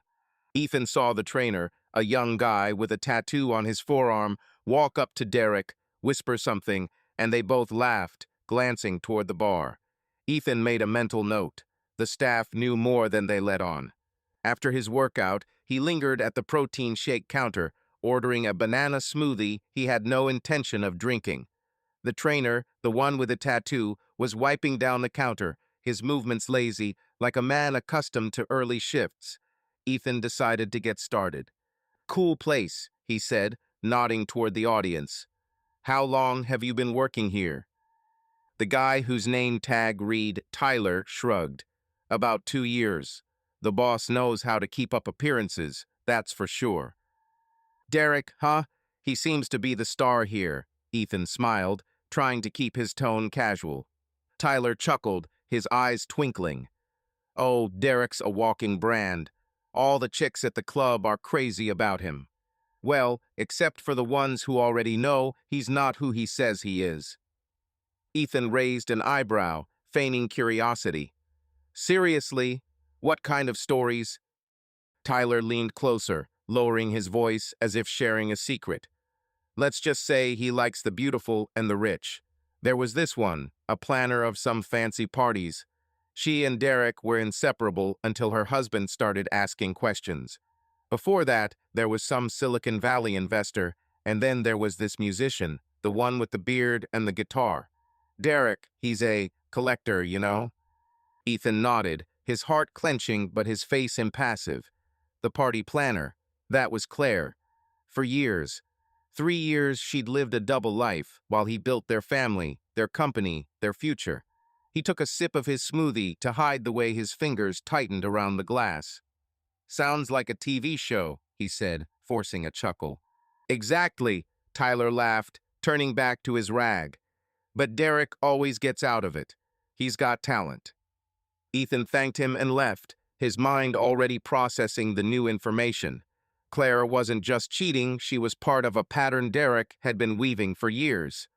Ethan saw the trainer, a young guy with a tattoo on his forearm, walk up to Derek, whisper something, and they both laughed, glancing toward the bar. Ethan made a mental note. The staff knew more than they let on. After his workout, he lingered at the protein shake counter, ordering a banana smoothie he had no intention of drinking. The trainer, the one with the tattoo, was wiping down the counter, his movements lazy, like a man accustomed to early shifts. Ethan decided to get started. "Cool place," he said, nodding toward the audience. "How long have you been working here?" The guy whose name tag read Tyler shrugged. "About 2 years. The boss knows how to keep up appearances, that's for sure." "Derek, huh? He seems to be the star here," Ethan smiled, trying to keep his tone casual. Tyler chuckled, his eyes twinkling. "Oh, Derek's a walking brand. All the chicks at the club are crazy about him. Well, except for the ones who already know he's not who he says he is." Ethan raised an eyebrow, feigning curiosity. "Seriously? What kind of stories?" Tyler leaned closer, lowering his voice as if sharing a secret. "Let's just say he likes the beautiful and the rich. There was this one, a planner of some fancy parties. She and Derek were inseparable until her husband started asking questions. Before that, there was some Silicon Valley investor, and then there was this musician, the one with the beard and the guitar. Derek, he's a collector, you know?" Ethan nodded, his heart clenching but his face impassive. The party planner, that was Claire. For years, 3 years, she'd lived a double life while he built their family, their company, their future. He took a sip of his smoothie to hide the way his fingers tightened around the glass. "Sounds like a TV show," he said, forcing a chuckle. "Exactly," Tyler laughed, turning back to his rag. "But Derek always gets out of it. He's got talent." Ethan thanked him and left, his mind already processing the new information. Claire wasn't just cheating, she was part of a pattern Derek had been weaving for years.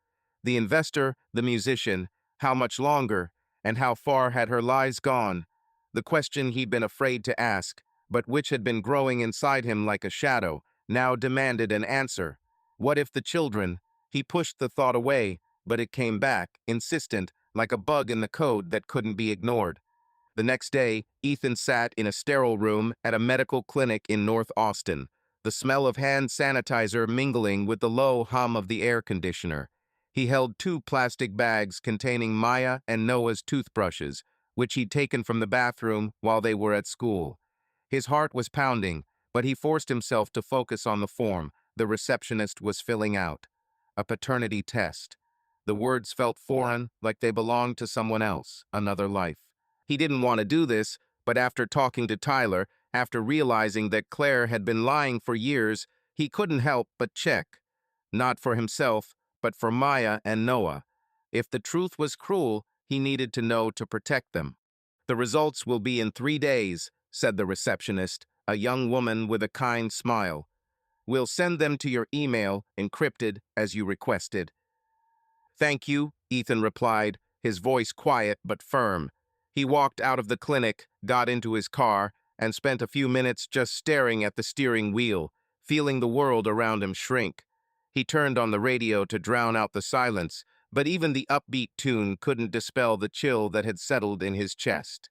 The investor, the musician, how much longer, and how far had her lies gone? The question he'd been afraid to ask, but which had been growing inside him like a shadow, now demanded an answer. What if the children? He pushed the thought away, but it came back, insistent, like a bug in the code that couldn't be ignored. The next day, Ethan sat in a sterile room at a medical clinic in North Austin, the smell of hand sanitizer mingling with the low hum of the air conditioner. He held 2 plastic bags containing Maya and Noah's toothbrushes, which he'd taken from the bathroom while they were at school. His heart was pounding, but he forced himself to focus on the form the receptionist was filling out. A paternity test. The words felt foreign, like they belonged to someone else, another life. He didn't want to do this, but after talking to Tyler, after realizing that Claire had been lying for years, he couldn't help but check. Not for himself, but for Maya and Noah. If the truth was cruel, he needed to know to protect them. "The results will be in 3 days," said the receptionist, a young woman with a kind smile. "We'll send them to your email, encrypted, as you requested." "Thank you," Ethan replied, his voice quiet but firm. He walked out of the clinic, got into his car, and spent a few minutes just staring at the steering wheel, feeling the world around him shrink. He turned on the radio to drown out the silence, but even the upbeat tune couldn't dispel the chill that had settled in his chest.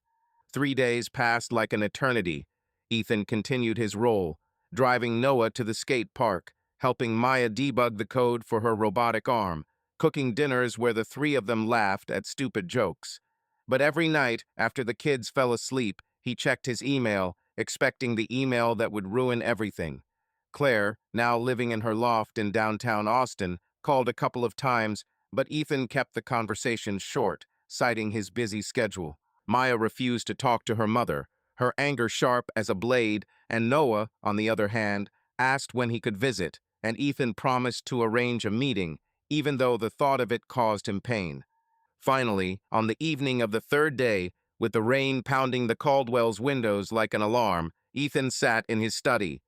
3 days passed like an eternity. Ethan continued his role, driving Noah to the skate park, helping Maya debug the code for her robotic arm, cooking dinners where the three of them laughed at stupid jokes. But every night, after the kids fell asleep, he checked his email, expecting the email that would ruin everything. Claire, now living in her loft in downtown Austin, called a couple of times, but Ethan kept the conversation short, citing his busy schedule. Maya refused to talk to her mother, her anger sharp as a blade, and Noah, on the other hand, asked when he could visit, and Ethan promised to arrange a meeting, even though the thought of it caused him pain. Finally, on the evening of the 3rd day, with the rain pounding the Caldwell's windows like an alarm, Ethan sat in his study.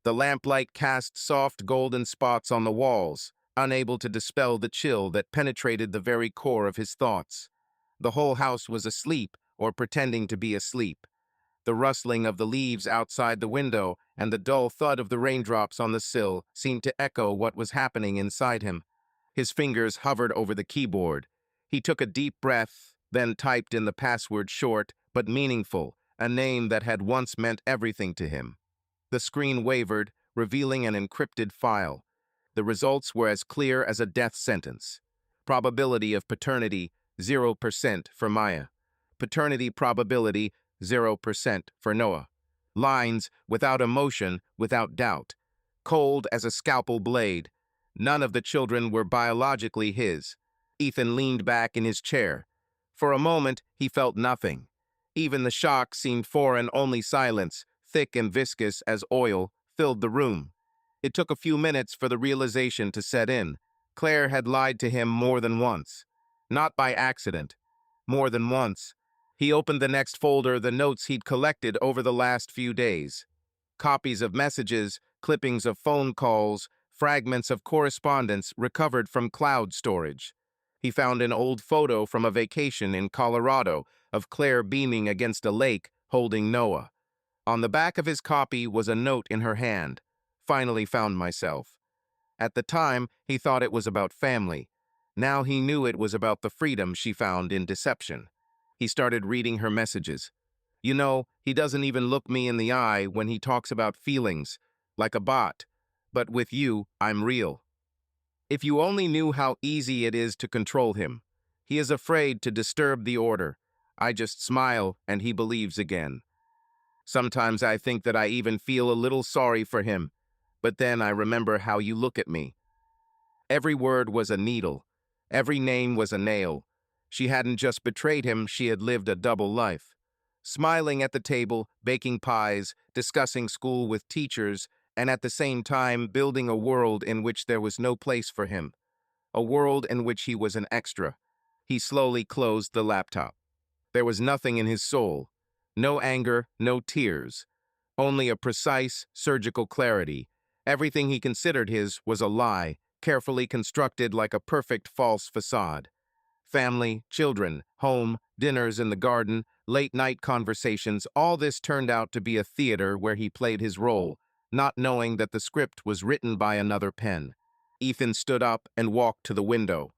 The lamplight cast soft golden spots on the walls, unable to dispel the chill that penetrated the very core of his thoughts. The whole house was asleep or pretending to be asleep. The rustling of the leaves outside the window and the dull thud of the raindrops on the sill seemed to echo what was happening inside him. His fingers hovered over the keyboard. He took a deep breath, then typed in the password, short but meaningful, a name that had once meant everything to him. The screen wavered, revealing an encrypted file. The results were as clear as a death sentence. Probability of paternity, 0% for Maya. Paternity probability, 0% for Noah. Lines without emotion, without doubt. Cold as a scalpel blade. None of the children were biologically his. Ethan leaned back in his chair. For a moment, he felt nothing. Even the shock seemed foreign, only silence, thick and viscous as oil, filled the room. It took a few minutes for the realization to set in. Claire had lied to him more than once. Not by accident. More than once. He opened the next folder, the notes he'd collected over the last few days. Copies of messages, clippings of phone calls, fragments of correspondence recovered from cloud storage. He found an old photo from a vacation in Colorado of Claire beaming against a lake, holding Noah. On the back of his copy was a note in her hand. Finally found myself. At the time, he thought it was about family. Now he knew it was about the freedom she found in deception. He started reading her messages. You know, he doesn't even look me in the eye when he talks about feelings, like a bot. But with you, I'm real. If you only knew how easy it is to control him. He is afraid to disturb the order. I just smile and he believes again. Sometimes I think that I even feel a little sorry for him, but then I remember how you look at me. Every word was a needle. Every name was a nail. She hadn't just betrayed him, she had lived a double life. Smiling at the table, baking pies, discussing school with teachers, and at the same time building a world in which there was no place for him. A world in which he was an extra. He slowly closed the laptop. There was nothing in his soul. No anger, no tears. Only a precise, surgical clarity. Everything he considered his was a lie, carefully constructed like a perfect false facade. Family, children, home, dinners in the garden, late-night conversations, all this turned out to be a theater where he played his role, not knowing that the script was written by another pen. Ethan stood up and walked to the window.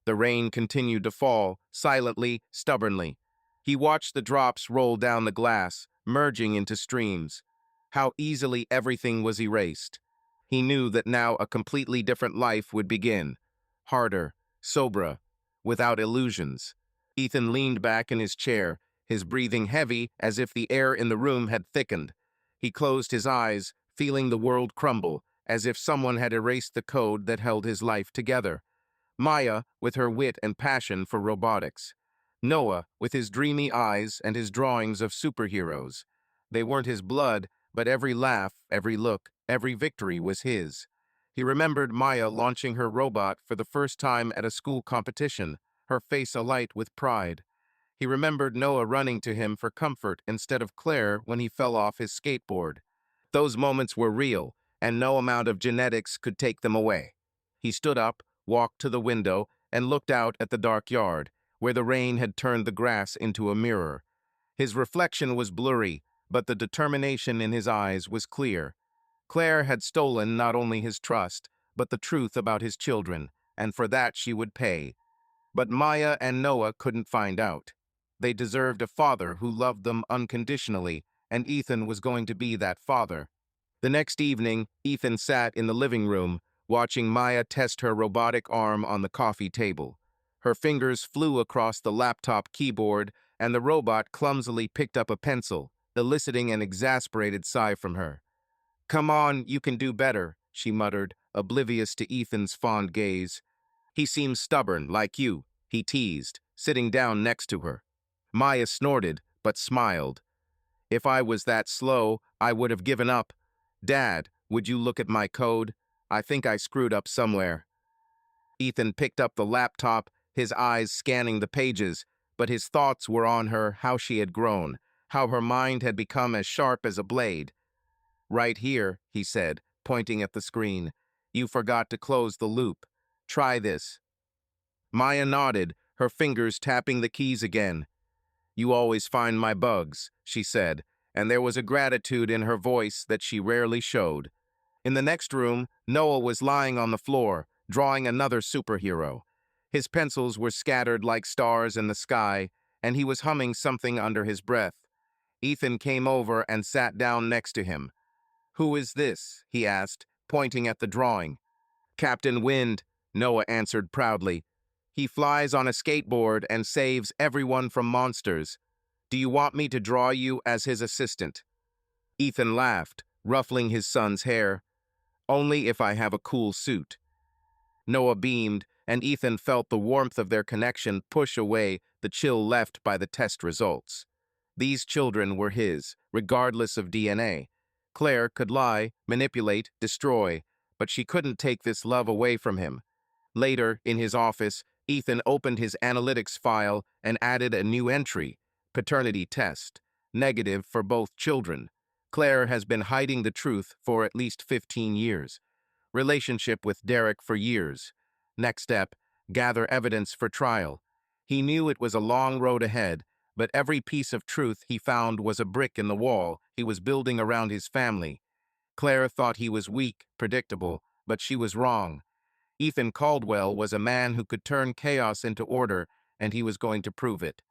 The rain continued to fall, silently, stubbornly. He watched the drops roll down the glass, merging into streams. How easily everything was erased. He knew that now a completely different life would begin. Harder, soberer, without illusions. Ethan leaned back in his chair, his breathing heavy as if the air in the room had thickened. He closed his eyes, feeling the world crumble, as if someone had erased the code that held his life together. Maya, with her wit and passion for robotics. Noah, with his dreamy eyes and his drawings of superheroes. They weren't his blood, but every laugh, every look, every victory was his. He remembered Maya launching her robot for the first time at a school competition, her face alight with pride. He remembered Noah running to him for comfort instead of Claire when he fell off his skateboard. Those moments were real, and no amount of genetics could take them away. He stood up, walked to the window, and looked out at the dark yard, where the rain had turned the grass into a mirror. His reflection was blurry, but the determination in his eyes was clear. Claire had stolen not only his trust, but the truth about his children, and for that she would pay. But Maya and Noah couldn't find out. They deserved a father who loved them unconditionally, and Ethan was going to be that father. The next evening, Ethan sat in the living room, watching Maya test her robotic arm on the coffee table. Her fingers flew across the laptop keyboard, and the robot clumsily picked up a pencil, eliciting an exasperated sigh from her. "Come on, you can do better," she muttered, oblivious to Ethan's fond gaze. "He seems stubborn, like you," he teased, sitting down next to her. Maya snorted, but smiled. "If I was that slow, I would have given up. Dad, would you look at my code? I think I screwed up somewhere." Ethan picked up the laptop, his eyes scanning the pages, but his thoughts were on her, how she had grown, how her mind had become as sharp as a blade. "Right here," he said, pointing at the screen. "You forgot to close the loop. Try this." Maya nodded, her fingers tapping the keys again. "You always find my bugs," she said, and there was a gratitude in her voice that she rarely showed. In the next room, Noah was lying on the floor, drawing another superhero. His pencils were scattered like stars in the sky, and he was humming something under his breath. Ethan came over and sat down next to him. "Who is this?" he asked, pointing at the drawing. "Captain Wind," Noah answered proudly. "He flies on a skateboard and saves everyone from monsters. Do you want me to draw you as his assistant?" Ethan laughed, ruffling his son's hair. "Only if I have a cool suit." Noah beamed, and Ethan felt the warmth of their connection push away the chill left by the test results. These children were his, regardless of DNA. Claire could lie, manipulate, destroy, but she couldn't take this love away from him. Later, in his office, Ethan opened his analytics file and added a new entry: paternity test, negative for both children. Claire has been hiding the truth for at least 15 years. Relationship with Derek for years. Next step, gather evidence for trial. He knew it was a long road ahead, but every piece of truth he found was a brick in the wall he was building around his family. Claire thought he was weak, predictable, but she was wrong. Ethan Caldwell was a man who could turn chaos into order, and he was going to prove it.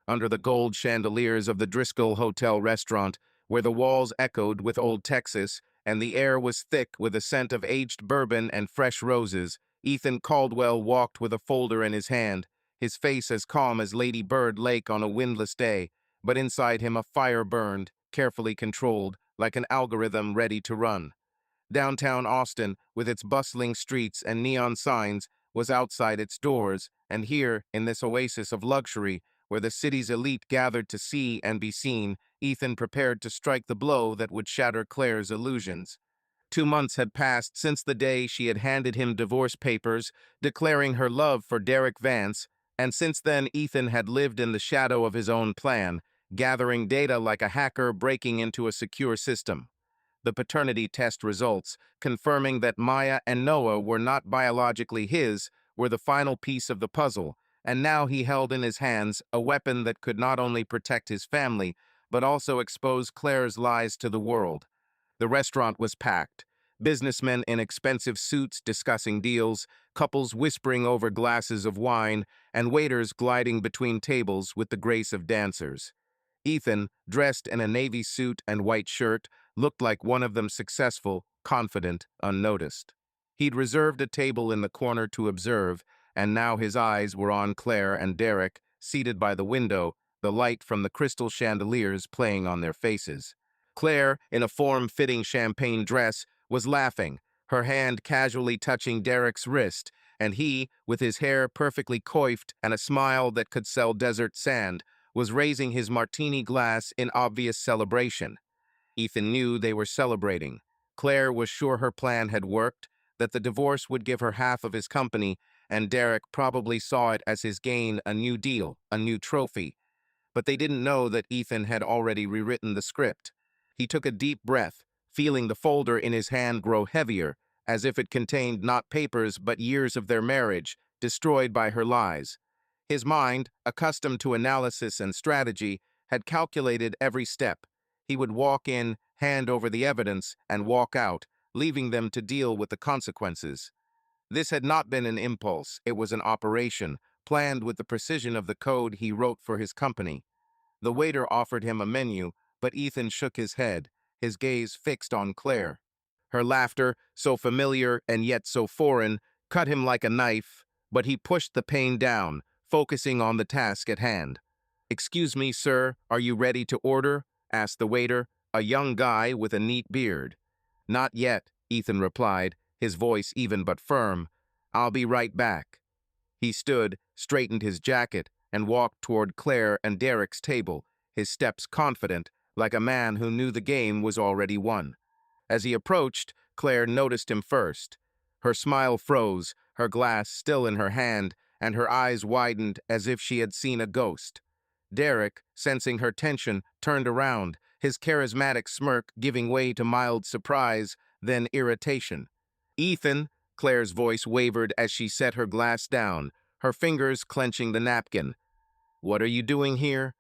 Under the gold chandeliers of the Driscoll Hotel restaurant, where the walls echoed with old Texas and the air was thick with the scent of aged bourbon and fresh roses, Ethan Caldwell walked with a folder in his hand, his face as calm as Lady Bird Lake on a windless day, but inside him a fire burned, carefully controlled, like an algorithm ready to run. Downtown Austin, with its bustling streets and neon signs, was outside its doors, and here, in this oasis of luxury, where the city's elite gathered to see and be seen, Ethan prepared to strike the blow that would shatter Claire's illusions. 2 months had passed since the day she had handed him divorce papers, declaring her love for Derek Vance, and since then Ethan had lived in the shadow of his own plan, gathering data like a hacker breaking into a secure system. The paternity test results, confirming that Maya and Noah were not biologically his, were the final piece of the puzzle, and now he held in his hands a weapon that could not only protect his family, but also expose Claire's lies to the world. The restaurant was packed. Businessmen in expensive suits discussing deals, couples whispering over glasses of wine, and waiters gliding between tables with the grace of dancers. Ethan, dressed in a navy suit and white shirt, looked like one of them, successful, confident, unnoticed. He'd reserved a table in the corner to observe, and now his eyes were on Claire and Derek, seated by the window, the light from the crystal chandeliers playing on their faces. Claire, in a form-fitting champagne dress, was laughing, her hand casually touching Derek's wrist, and he, with his hair perfectly coiffed and a smile that could sell desert sand, was raising his martini glass in obvious celebration. Ethan knew they were celebrating. Claire was sure her plan had worked, that the divorce would give her half of his company, and Derek probably saw it as his gain, a new deal, a new trophy. But they didn't know that Ethan had already rewritten the script. He took a deep breath, feeling the folder in his hand grow heavier, as if it contained not papers but years of their marriage, destroyed by her lies. His mind, accustomed to analysis and strategy, had calculated every step. He would walk in, hand over the evidence, and walk out, leaving them to deal with the consequences. This had not been an impulse, it was an operation, planned with the precision of the code he wrote for his company. The waiter offered him a menu, but Ethan shook his head, his gaze fixed on Claire. Her laughter, so familiar and yet so foreign, cut him like a knife, but he pushed the pain down, focusing on the task at hand. "Excuse me, sir, are you ready to order?" asked the waiter, a young guy with a neat beard. "Not yet," Ethan replied, his voice even but firm. "I'll be right back." He stood, straightened his jacket, and walked toward Claire and Derek's table, his steps confident, like a man who knew the game was already won. As he approached, Claire noticed him first. Her smile froze, her glass still in her hand, and her eyes widened as if she had seen a ghost. Derek, sensing her tension, turned around, his charismatic smirk giving way to mild surprise, then irritation. "Ethan," Claire's voice wavered as she set her glass down, her fingers clenching the napkin. "What are you doing here?"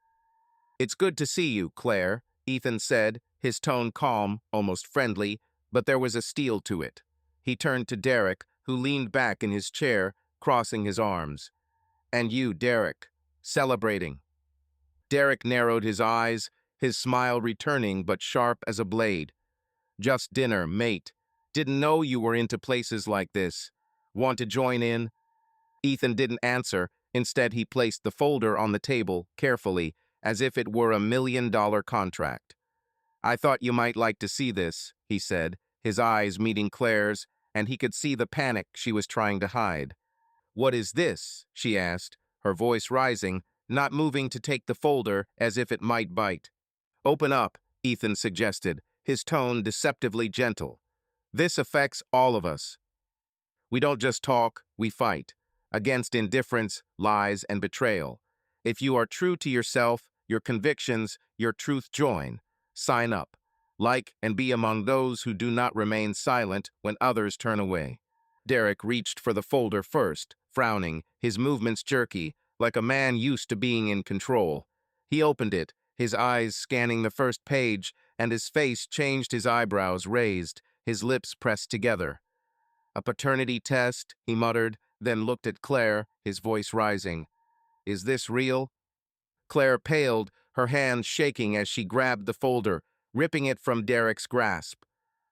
"It's good to see you, Claire," Ethan said, his tone calm, almost friendly, but there was a steel to it. He turned to Derek, who leaned back in his chair, crossing his arms. "And you, Derek, celebrating." Derek narrowed his eyes, his smile returning but sharp as a blade. "Just dinner, mate. Didn't know you were into places like this. Want to join in?" Ethan didn't answer. Instead, he placed the folder on the table, carefully, as if it were $1 million contract. "I thought you might like to see this," he said, his eyes meeting Claire's, and he could see the panic she was trying to hide. "What is this?" she asked, her voice rising, not moving to take the folder as if it might bite. "Open up," Ethan suggested, his tone deceptively gentle. "This affects all of us. We don't just talk, we fight. Against indifference, lies, and betrayal. If you are true to yourself, your convictions, your truth join. Sign up. Like and be among those who do not remain silent when others turn away." Derek reached for the folder first, frowning, his movements jerky, like a man used to being in control. He opened it, his eyes scanning the first page, and his face changed, his eyebrows raised, his lips pressed together. "A paternity test," he muttered, then looked at Claire, his voice rising. "Is this real?" Claire paled, her hand shaking as she grabbed the folder, ripping it from Derek's grasp.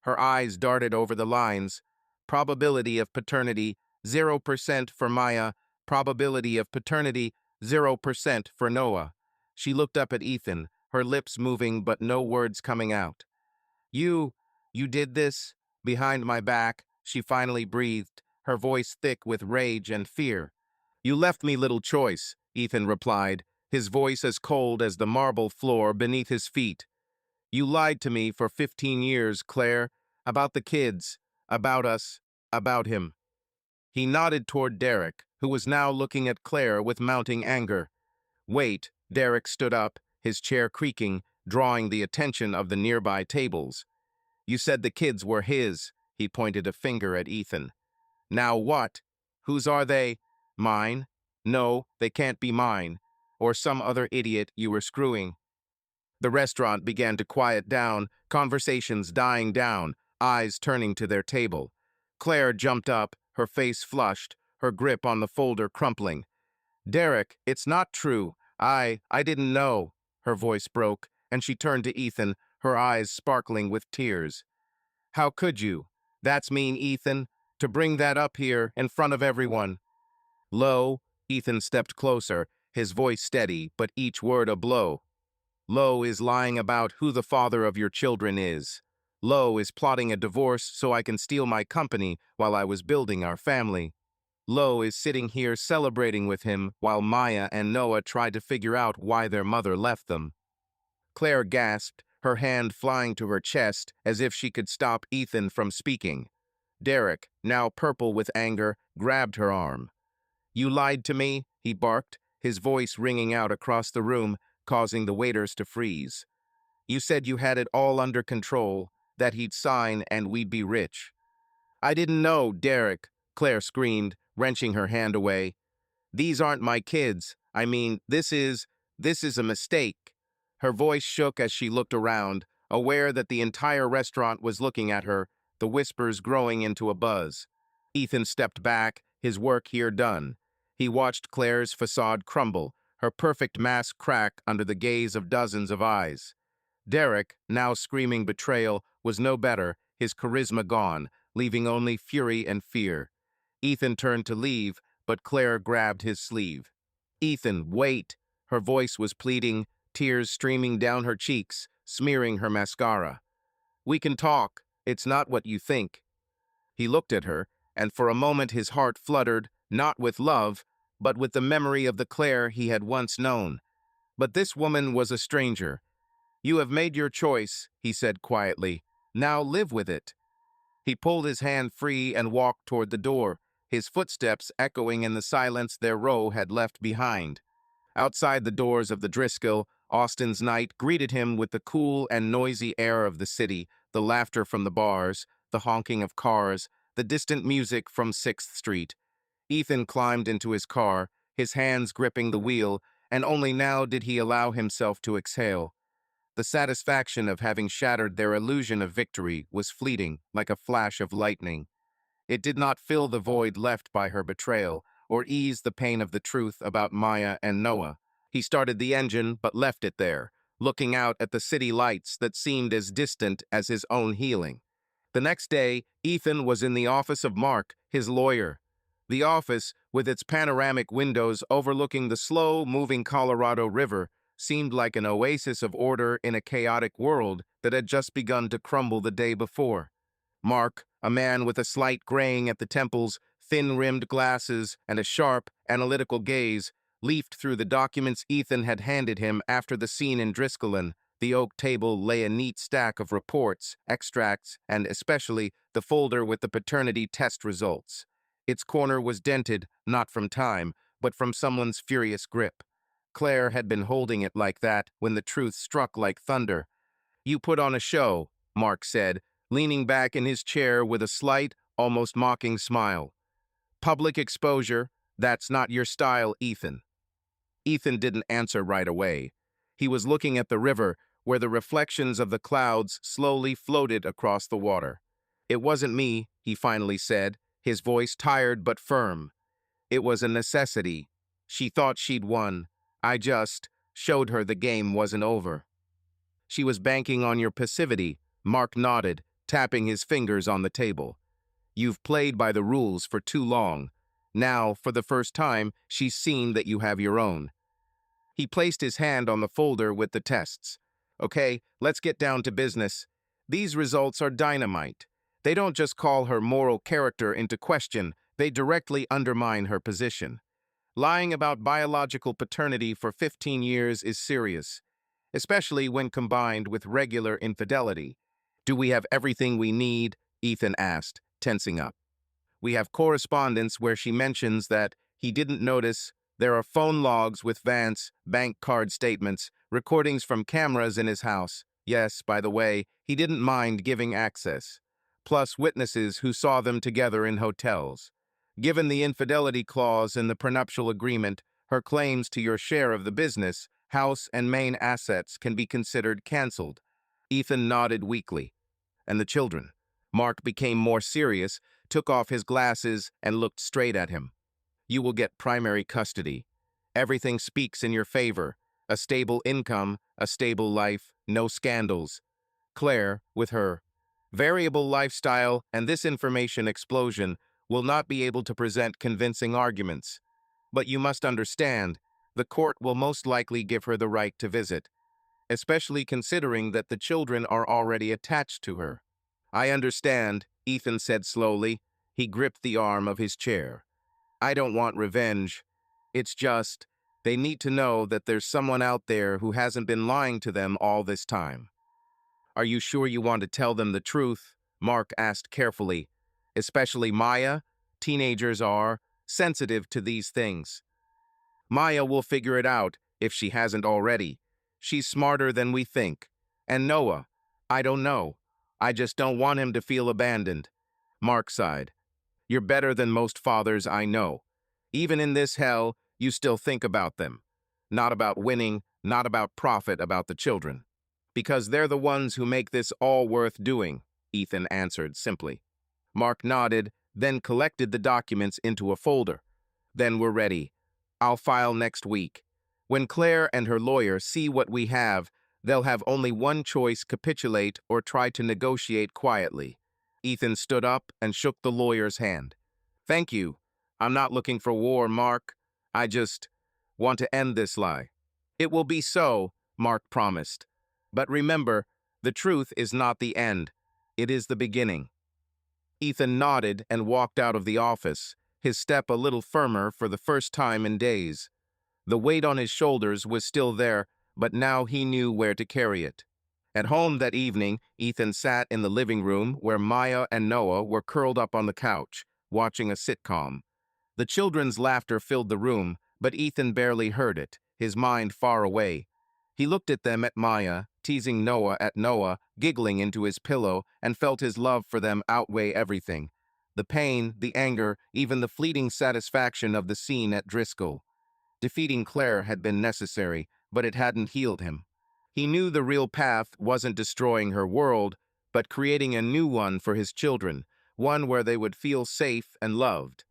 Her eyes darted over the lines. "Probability of paternity, 0% for Maya. Probability of paternity, 0% for Noah." She looked up at Ethan, her lips moving but no words coming out. "You, you did this? Behind my back," she finally breathed, her voice thick with rage and fear. "You left me little choice," Ethan replied, his voice as cold as the marble floor beneath his feet. "You lied to me for 15 years, Claire, about the kids, about us, about him." He nodded toward Derek, who was now looking at Claire with mounting anger. "Wait," Derek stood up, his chair creaking, drawing the attention of the nearby tables. "You said the kids were his," he pointed a finger at Ethan. "Now what? Whose are they? Mine? No, they can't be mine. Or some other idiot you were screwing." The restaurant began to quiet down, conversations dying down, eyes turning to their table. Claire jumped up, her face flushed, her grip on the folder crumpling. "Derek, it's not true. I didn't know." Her voice broke, and she turned to Ethan, her eyes sparkling with tears. "How could you? That's mean, Ethan, to bring that up here in front of everyone." "Lo," Ethan stepped closer, his voice steady, but each word a blow. "Lo is lying about who the father of your children is. Lo is plotting a divorce so I can steal my company while I was building our family. Lo is sitting here celebrating with him while Maya and Noah tried to figure out why their mother left them." Claire gasped, her hand flying to her chest as if she could stop Ethan from speaking. Derek, now purple with anger, grabbed her arm. "You lied to me," he barked, his voice ringing out across the room, causing the waiters to freeze. "You said you had it all under control, that he'd sign and we'd be rich." "I didn't know, Derek," Claire screamed, wrenching her hand away. "These aren't my kids. I mean, this is a mistake." Her voice shook as she looked around, aware that the entire restaurant was looking at her, the whispers growing into a buzz. Ethan stepped back, his work here done. He watched Claire's facade crumble, her perfect mask crack under the gaze of dozens of eyes. Derek, now screaming betrayal, was no better, his charisma gone, leaving only fury and fear. Ethan turned to leave, but Claire grabbed his sleeve. "Ethan, wait!" Her voice was pleading, tears streaming down her cheeks, smearing her mascara. "We can talk. It's not what you think." He looked at her, and for a moment his heart fluttered, not with love, but with the memory of the Claire he had once known. But this woman was a stranger. "You have made your choice," he said quietly. "Now live with it." He pulled his hand free and walked toward the door, his footsteps echoing in the silence their row had left behind. Outside the doors of the Driscoll, Austin's night greeted him with the cool and noisy air of the city, the laughter from the bars, the honking of cars, the distant music from 6th Street. Ethan climbed into his car, his hands gripping the wheel, and only now did he allow himself to exhale. The The satisfaction of having shattered their illusion of victory was fleeting, like a flash of lightning. It did not fill the void left by her betrayal, or ease the pain of the truth about Maya and Noah. He started the engine, but left it there, looking out at the city lights that seemed as distant as his own healing. The next day, Ethan was in the office of Mark, his lawyer. The office, with its panoramic windows overlooking the slow-moving Colorado River, seemed like an oasis of order in a chaotic world that had just begun to crumble the day before. Mark, a man with a slight graying at the temples, thin-rimmed glasses, and a sharp, analytical gaze, leafed through the documents Ethan had handed him after the scene in Driscollin. The oak table lay a neat stack of reports, extracts, and especially the folder with the paternity test results. Its corner was dented, not from time, but from someone's furious grip. Claire had been holding it like that when the truth struck like thunder. "You put on a show," Mark said, leaning back in his chair with a slight, almost mocking smile. "Public exposure, that's not your style, Ethan." Ethan didn't answer right away. He was looking at the river, where the reflections of the clouds slowly floated across the water. "It wasn't me," he finally said, his voice tired but firm. "It was a necessity. She thought she'd won. I just showed her the game wasn't over." "She was banking on your passivity," Mark nodded, tapping his fingers on the table. "You've played by the rules for too long. Now, for the first time, she's seen that you have your own." He placed his hand on the folder with the tests. "Okay, let's get down to business. These results are dynamite. They don't just call her moral character into question, they directly undermine her position. Lying about biological paternity for 15 years is serious, especially when combined with regular infidelity." "Do we have everything we need?" Ethan asked, tensing up. "We have correspondence where she mentions that he didn't notice. There are phone logs with Vance, bank card statements, recordings from cameras in his house. Yes, by the way, he didn't mind giving access. Plus witnesses who saw them together in hotels. Given the infidelity clause in the prenuptial agreement, her claims to your share of the business, house and main assets can be considered canceled." Ethan nodded weakly. "And the children?" Mark became more serious, took off his glasses, and looked straight at him. "You will get primary custody. Everything speaks in your favor. A stable income, a stable life, no scandals. Claire, with her variable lifestyle and this information explosion, will not be able to present convincing arguments. But you must understand, the court will most likely give her the right to visit, especially considering that the children are already attached to her." "I understand," Ethan said slowly. He gripped the arm of his chair. "I don't want revenge. It's just, they need to know that there's someone out there who hasn't been lying to them all this time." "Are you sure you want to tell them the truth?" Mark asked carefully. "Especially Maya? Teenagers are sensitive to these things." "Maya will figure it out, if she hasn't already. She's smarter than we think. And Noah, I don't know. I just don't want him to feel abandoned." Mark sighed. "You're better than most fathers I know. Even in this hell, you still think about them. Not about winning, not about profit, about the children." "Because they're the ones who make this all worth doing," Ethan answered simply. Mark nodded, then collected the documents into a folder. "Then we're ready. I'll file next week. When Claire and her lawyer see what we have, they'll have only one choice: capitulate or try to negotiate quietly." Ethan stood up and shook the lawyer's hand. "Thank you. I'm not looking for war, Mark. I just want to end this lie." "It will be so," Mark promised. "But remember, the truth is not the end. It is the beginning." Ethan nodded and walked out of the office, his step a little firmer for the first time in days. The weight on his shoulders was still there, but now he knew where to carry it. At home that evening, Ethan sat in the living room where Maya and Noah were curled up on the couch, watching a sitcom. The children's laughter filled the room, but Ethan barely heard it, his mind far away. He looked at them, at Maya, teasing Noah, at Noah, giggling into his pillow, and felt his love for them outweigh everything. The pain, the anger, even the fleeting satisfaction of the scene at Driscoll. Defeating Claire had been necessary, but it hadn't healed him. He knew the real path wasn't destroying her world, but creating a new one for his children, one where they would feel safe and loved.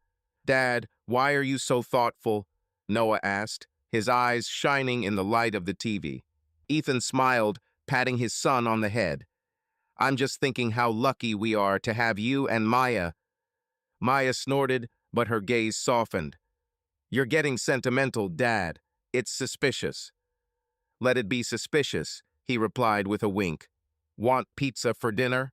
"Dad, why are you so thoughtful?" Noah asked, his eyes shining in the light of the TV. Ethan smiled, patting his son on the head. "I'm just thinking how lucky we are to have you and Maya." Maya snorted, but her gaze softened. "You're getting sentimental, Dad. It's suspicious." "Let it be suspicious," he replied with a wink. "Want pizza for dinner?"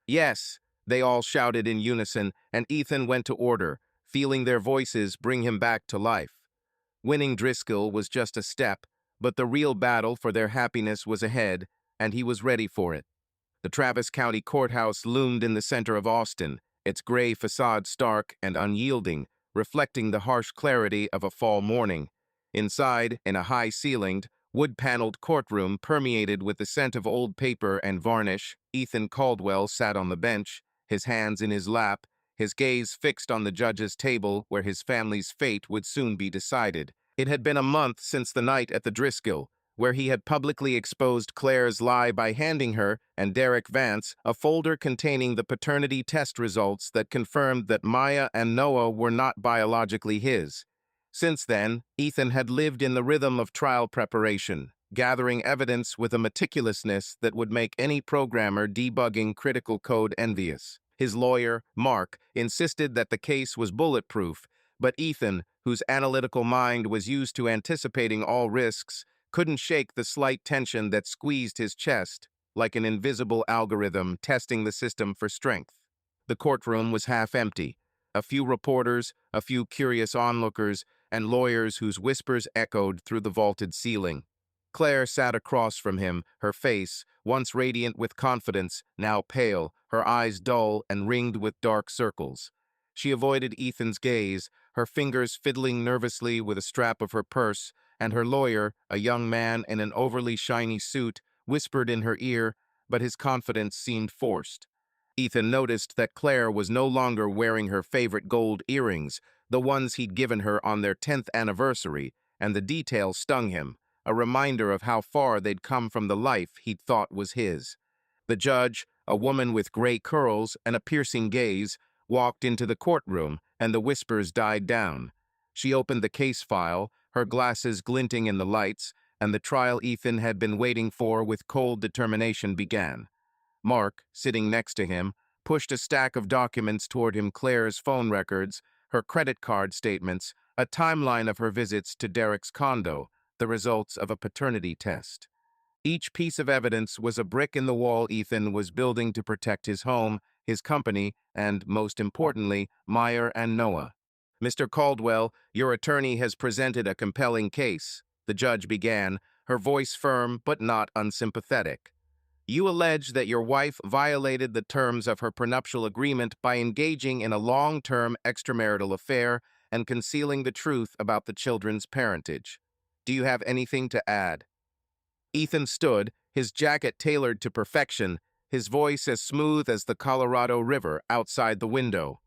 "Yes," they all shouted in unison, and Ethan went to order, feeling their voices bring him back to life. Winning Driscoll was just a step, but the real battle for their happiness was ahead, and he was ready for it. The Travis County Courthouse loomed in the center of Austin, its gray facade stark and unyielding, reflecting the harsh clarity of a fall morning. Inside, in a high-ceilinged, wood-paneled courtroom permeated with the scent of old paper and varnish, Ethan Caldwell sat on the bench, his hands in his lap, his gaze fixed on the judge's table where his family's fate would soon be decided. It had been a month since the night at the Driscoll, where he had publicly exposed Claire's lie by handing her and Derek Vance a folder containing the paternity test results that confirmed that Maya and Noah were not biologically his. Since then, Ethan had lived in the rhythm of trial preparation, gathering evidence with a meticulousness that would make any programmer debugging critical code envious. His lawyer, Mark, insisted that the case was bulletproof, but Ethan, whose analytical mind was used to anticipating all risks, couldn't shake the slight tension that squeezed his chest, like an invisible algorithm testing the system for strength. The courtroom was half empty. A few reporters, a few curious onlookers, and lawyers whose whispers echoed through the vaulted ceiling. Claire sat across from him, her face, once radiant with confidence, now pale, her eyes dull and ringed with dark circles. She avoided Ethan's gaze, her fingers fiddling nervously with a strap of her purse, and her lawyer, a young man in an overly shiny suit, whispered in her ear, but his confidence seemed forced. Ethan noticed that Claire was no longer wearing her favorite gold earrings, the ones he'd given her on their 10th anniversary, and the detail stung him, a reminder of how far they'd come from the life he'd thought was his. The judge, a woman with gray curls and a piercing gaze, walked into the courtroom, and the whispers died down. She opened the case file, her glasses glinting in the lights, and the trial Ethan had been waiting for with cold determination began. Mark, sitting next to him, pushed a stack of documents toward him: Claire's phone records, her credit card statements, a timeline of her visits to Derek's condo, the results of a paternity test. Each piece of evidence was a brick in the wall Ethan was building to protect his home, his company, and, most importantly, Meyer and Noah. "Mr. Caldwell, your attorney has presented a compelling case," the judge began, her voice firm but not unsympathetic. "You allege that your wife violated the terms of her prenuptial agreement by engaging in a long-term extramarital affair and concealing the truth about the children's parentage. Do you have anything to add?" Ethan stood, his jacket tailored to perfection, his voice as smooth as the Colorado River outside the window.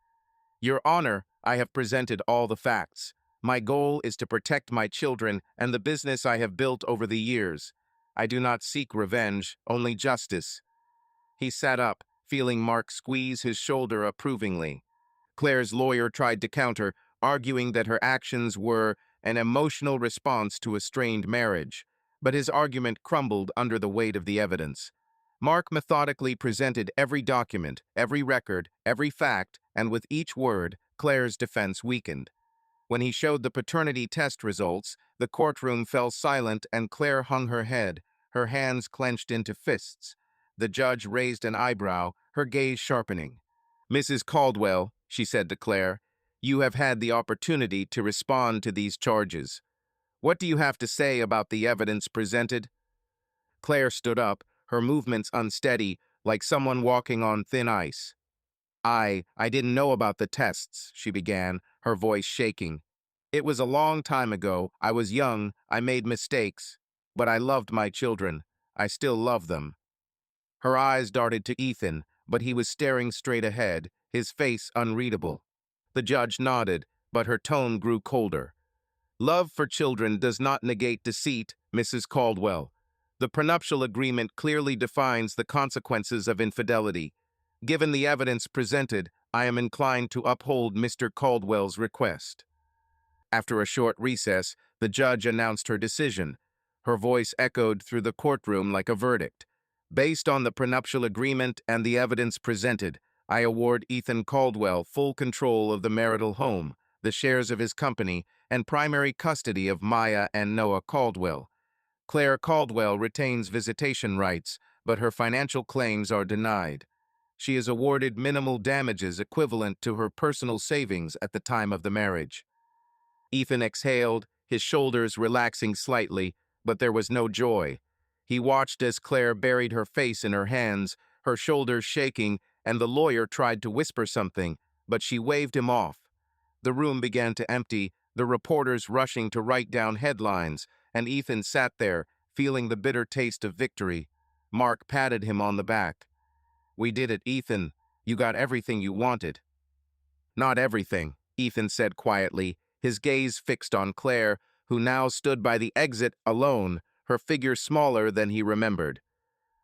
"Your Honor, I have presented all the facts. My goal is to protect my children and the business I have built over the years. I do not seek revenge, only justice." He sat up, feeling Mark squeeze his shoulder approvingly. Claire's lawyer tried to counter, arguing that her actions were an emotional response to a strained marriage, but his argument crumbled under the weight of the evidence. Mark methodically presented every document, every record, every fact, and with each word, Claire's defense weakened. When he showed the paternity test results, the courtroom fell silent and Claire hung her head, her hands clenched into fists. The judge raised an eyebrow, her gaze sharpening. "Mrs. Caldwell," she said to Claire, "you have had the opportunity to respond to these charges. What do you have to say about the evidence presented?" Claire stood up, her movements unsteady, like someone walking on thin ice. I didn't know about the tests," she began, her voice shaking. "It was a long time ago. I was young. I made mistakes. But I loved my children. I still love them." Her eyes darted to Ethan, but he was staring straight ahead, his face unreadable. The judge nodded, but her tone grew colder. "Love for children does not negate deceit, Mrs. Caldwell. The prenuptial agreement clearly defines the consequences of infidelity. Given the evidence presented, I am inclined to uphold Mr. Caldwell's request. After a short recess, the judge announced her decision. Her voice echoed through the courtroom like a verdict. Based on the prenuptial agreement and the evidence presented, I award Ethan Caldwell full control of the marital home, the shares of his company, and primary custody of Maya and Noah Caldwell. Claire Caldwell retains visitation rights, but her financial claims are denied. She is awarded minimal damages equivalent to her personal savings at the time of the marriage. Ethan exhaled, his shoulders relaxing slightly, but there was no joy. He watched as Claire buried her face in her hands, her shoulders shaking, and the lawyer tried to whisper something, but she waved him off. The room began to empty, the reporters rushing to write down headlines, and Ethan sat there, feeling the bitter taste of victory. Mark patted him on the back. "We did it, Ethan. You got everything you wanted." "Not everything," Ethan said quietly, his gaze fixed on Claire, who now stood by the exit alone, her figure smaller than he remembered.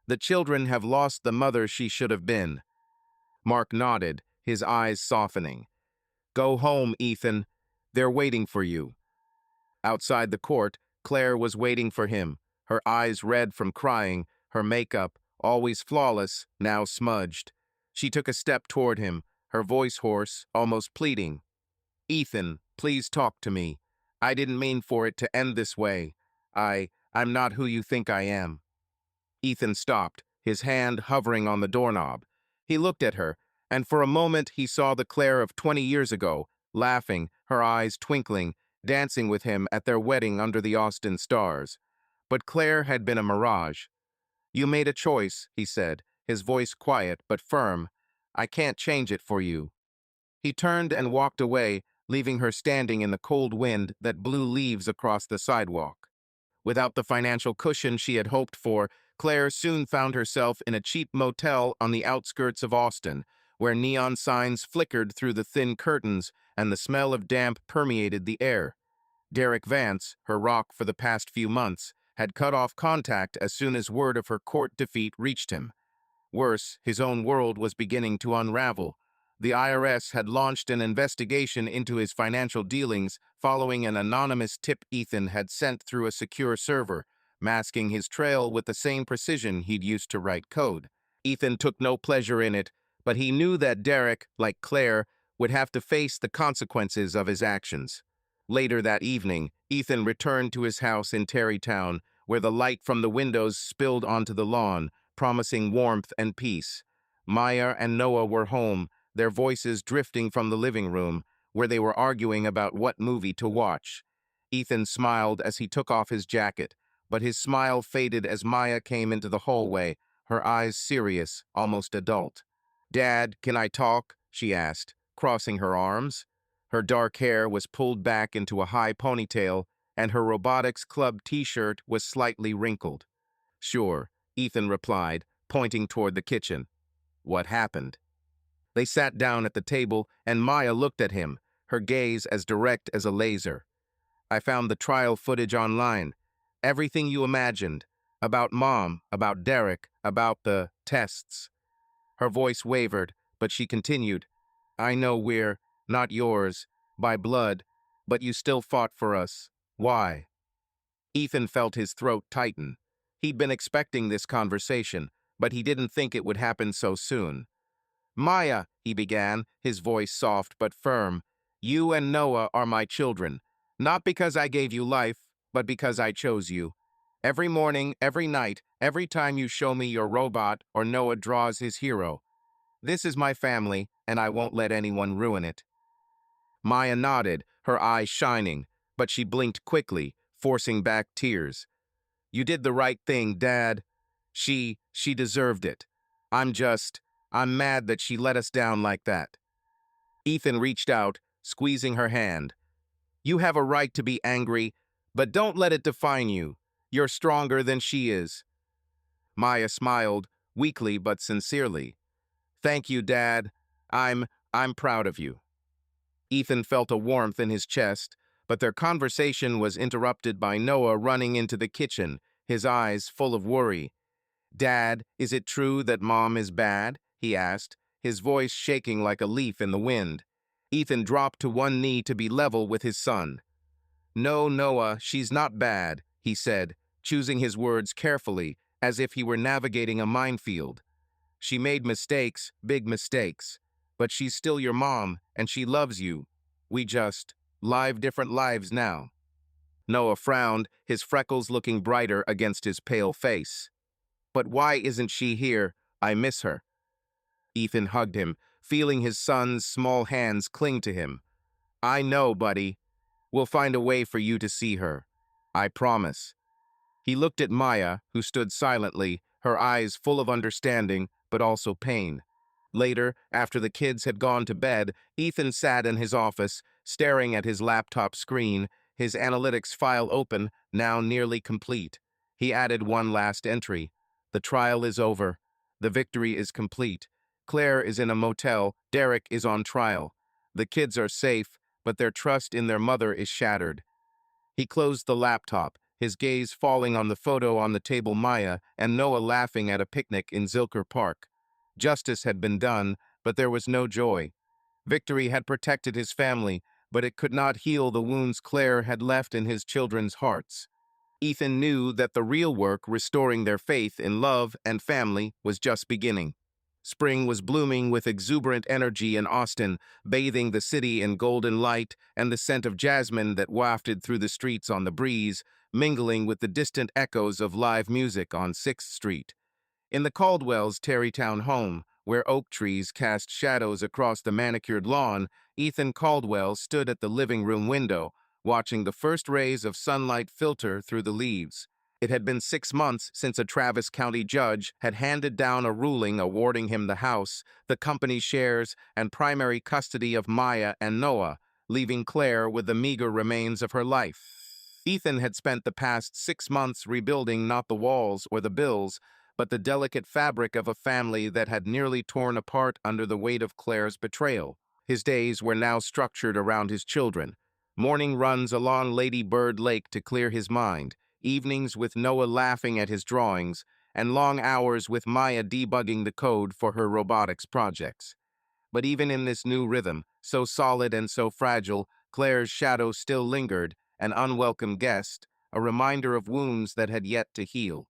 "The children have lost the mother she should have been." Mark nodded, his eyes softening. "Go home, Ethan. They're waiting for you." Outside the court, Claire was waiting for him, her eyes red from crying, her makeup, always flawless, now smudged. She took a step toward him, her voice hoarse, almost pleading. "Ethan, please talk to me. I didn't mean for it to end this way. I'm not who you think I am." Ethan stopped, his hand hovering on the doorknob. He looked at her, and for a moment he saw the Claire of 20 years ago, laughing, her eyes twinkling, dancing with him at their wedding under the Austin stars. But Claire had been a mirage. "You made a choice," he said, his voice quiet but firm. "I can't change it for you." He turned and walked away, leaving her standing in the cold wind that blew leaves across the sidewalk. Without the financial cushion she had hoped for, Claire soon found herself in a cheap motel on the outskirts of Austin, where neon signs flickered through the thin curtains and the smell of damp permeated the air. Derek Vance, her rock for the past few months, had cut off contact as soon as word of her court defeat reached him. Worse, his own world was beginning to unravel. The IRS had launched an investigation into his financial dealings following an anonymous tip Ethan had sent through a secure server, masking his trail with the same precision he'd used to write code. Ethan took no pleasure in it, but he knew that Derek, like Claire, would have to face the consequences of his actions. Later that evening, Ethan returned to his house in Terrytown, where the light from the windows spilled onto the lawn, promising warmth and peace. Maya and Noah were home, their voices drifting from the living room, where they were arguing about what movie to watch. Ethan smiled as he took off his jacket, but his smile faded as Maya came into the hallway, her eyes serious, almost adult. "Dad, can I talk?" she asked, crossing her arms. Her dark hair was pulled back into a high ponytail, and her robotics club t-shirt was slightly wrinkled. "Sure," Ethan replied, pointing toward the kitchen. "What happened?" They sat down at the table, and Maya looked at him, her gaze as direct as a laser. "I found the trial footage online. Everything you imagined. About Mom, about Derek, about the tests." Her voice wavered, but she continued. "I know we're not yours, by blood, but you still fought for us. Why?" Ethan felt his throat tighten. He'd been expecting this conversation, but he didn't think it would happen so soon. "Maya," he began, his voice soft but firm, "you and Noah are my children, not because I gave you life, but because I chose you. Every morning, every night, every time you show me your robot or Noah draws his hero. This is my family, and I won't let anyone ruin it." Maya nodded, her eyes shining, but she blinked quickly, forcing back tears. "You did the right thing, Dad. She deserved it. I'm mad that she let us down like that." Ethan reached out, squeezing her hand. "You have a right to be angry, but don't let it define you. You're stronger than she is." Maya smiled, weakly but sincerely. "Thank you, Dad. I'm proud of you." Ethan felt a warmth in his chest, but their conversation was interrupted by Noah running into the kitchen, his eyes full of worry. "Dad, is it true that Mom is bad?" he asked, his voice shaking like a leaf in the wind. Ethan dropped to one knee to be level with his son. "No, Noah, she's not bad," he said, choosing his words carefully, as if he were navigating a minefield. "She made mistakes, big mistakes. But she's still your mom, and she loves you. We just live different lives now." Noah frowned, his freckles looking brighter against his pale face. "But why isn't she here? I miss her." Ethan hugged him, feeling his son's small hands cling to him. "I know, buddy. We'll find a way for you to see her. I promise." He looked at Maya, who stood silently, her eyes full of understanding, but also pain. Later, after the kids had gone to bed, Ethan sat in his office, staring at his laptop screen, his analytics file open, now nearly complete. He added one last entry. "The trial is over. The victory is complete. Claire is in a motel. Derek is on trial. The kids are safe, but their trust in their mother is shattered." He closed the laptop, his gaze falling on the photo on the table Maya and Noah laughing at a picnic in Zilker Park. Justice had been done, but there was no joy. Victory had protected his family, but it could not heal the wounds Claire had left in his children's hearts. Ethan knew that the real work, restoring their faith in love and family, was just beginning. Spring was blooming with exuberant energy in Austin, bathing the city in golden light and the scent of jasmine that wafted through the streets on the breeze, mingling with the distant echoes of live music on 6th Street. In the Caldwells' Terrytown home, where oak trees cast shadows across the manicured lawn, Ethan Caldwell stood at the living room window, watching the first rays of sunlight filter through the leaves. It had been 6 months since a Travis County judge had handed down a ruling awarding him the house, the company shares, and primary custody of Maya and Noah, leaving Claire with the meager remains of her life. Ethan had spent the past 6 months rebuilding not the walls or the bills, but the delicate fabric of a family that had nearly torn apart under the weight of Claire's betrayal. His days were now structured around his children. Morning runs along Lady Bird Lake to clear his mind, evenings with Noah laughing at his drawings, and long hours with Maya debugging the code for her robotics projects. But even in this new rhythm, so solid and so fragile, Claire's shadow still lingered, an unwelcome guest, a reminder of wounds that had yet to heal.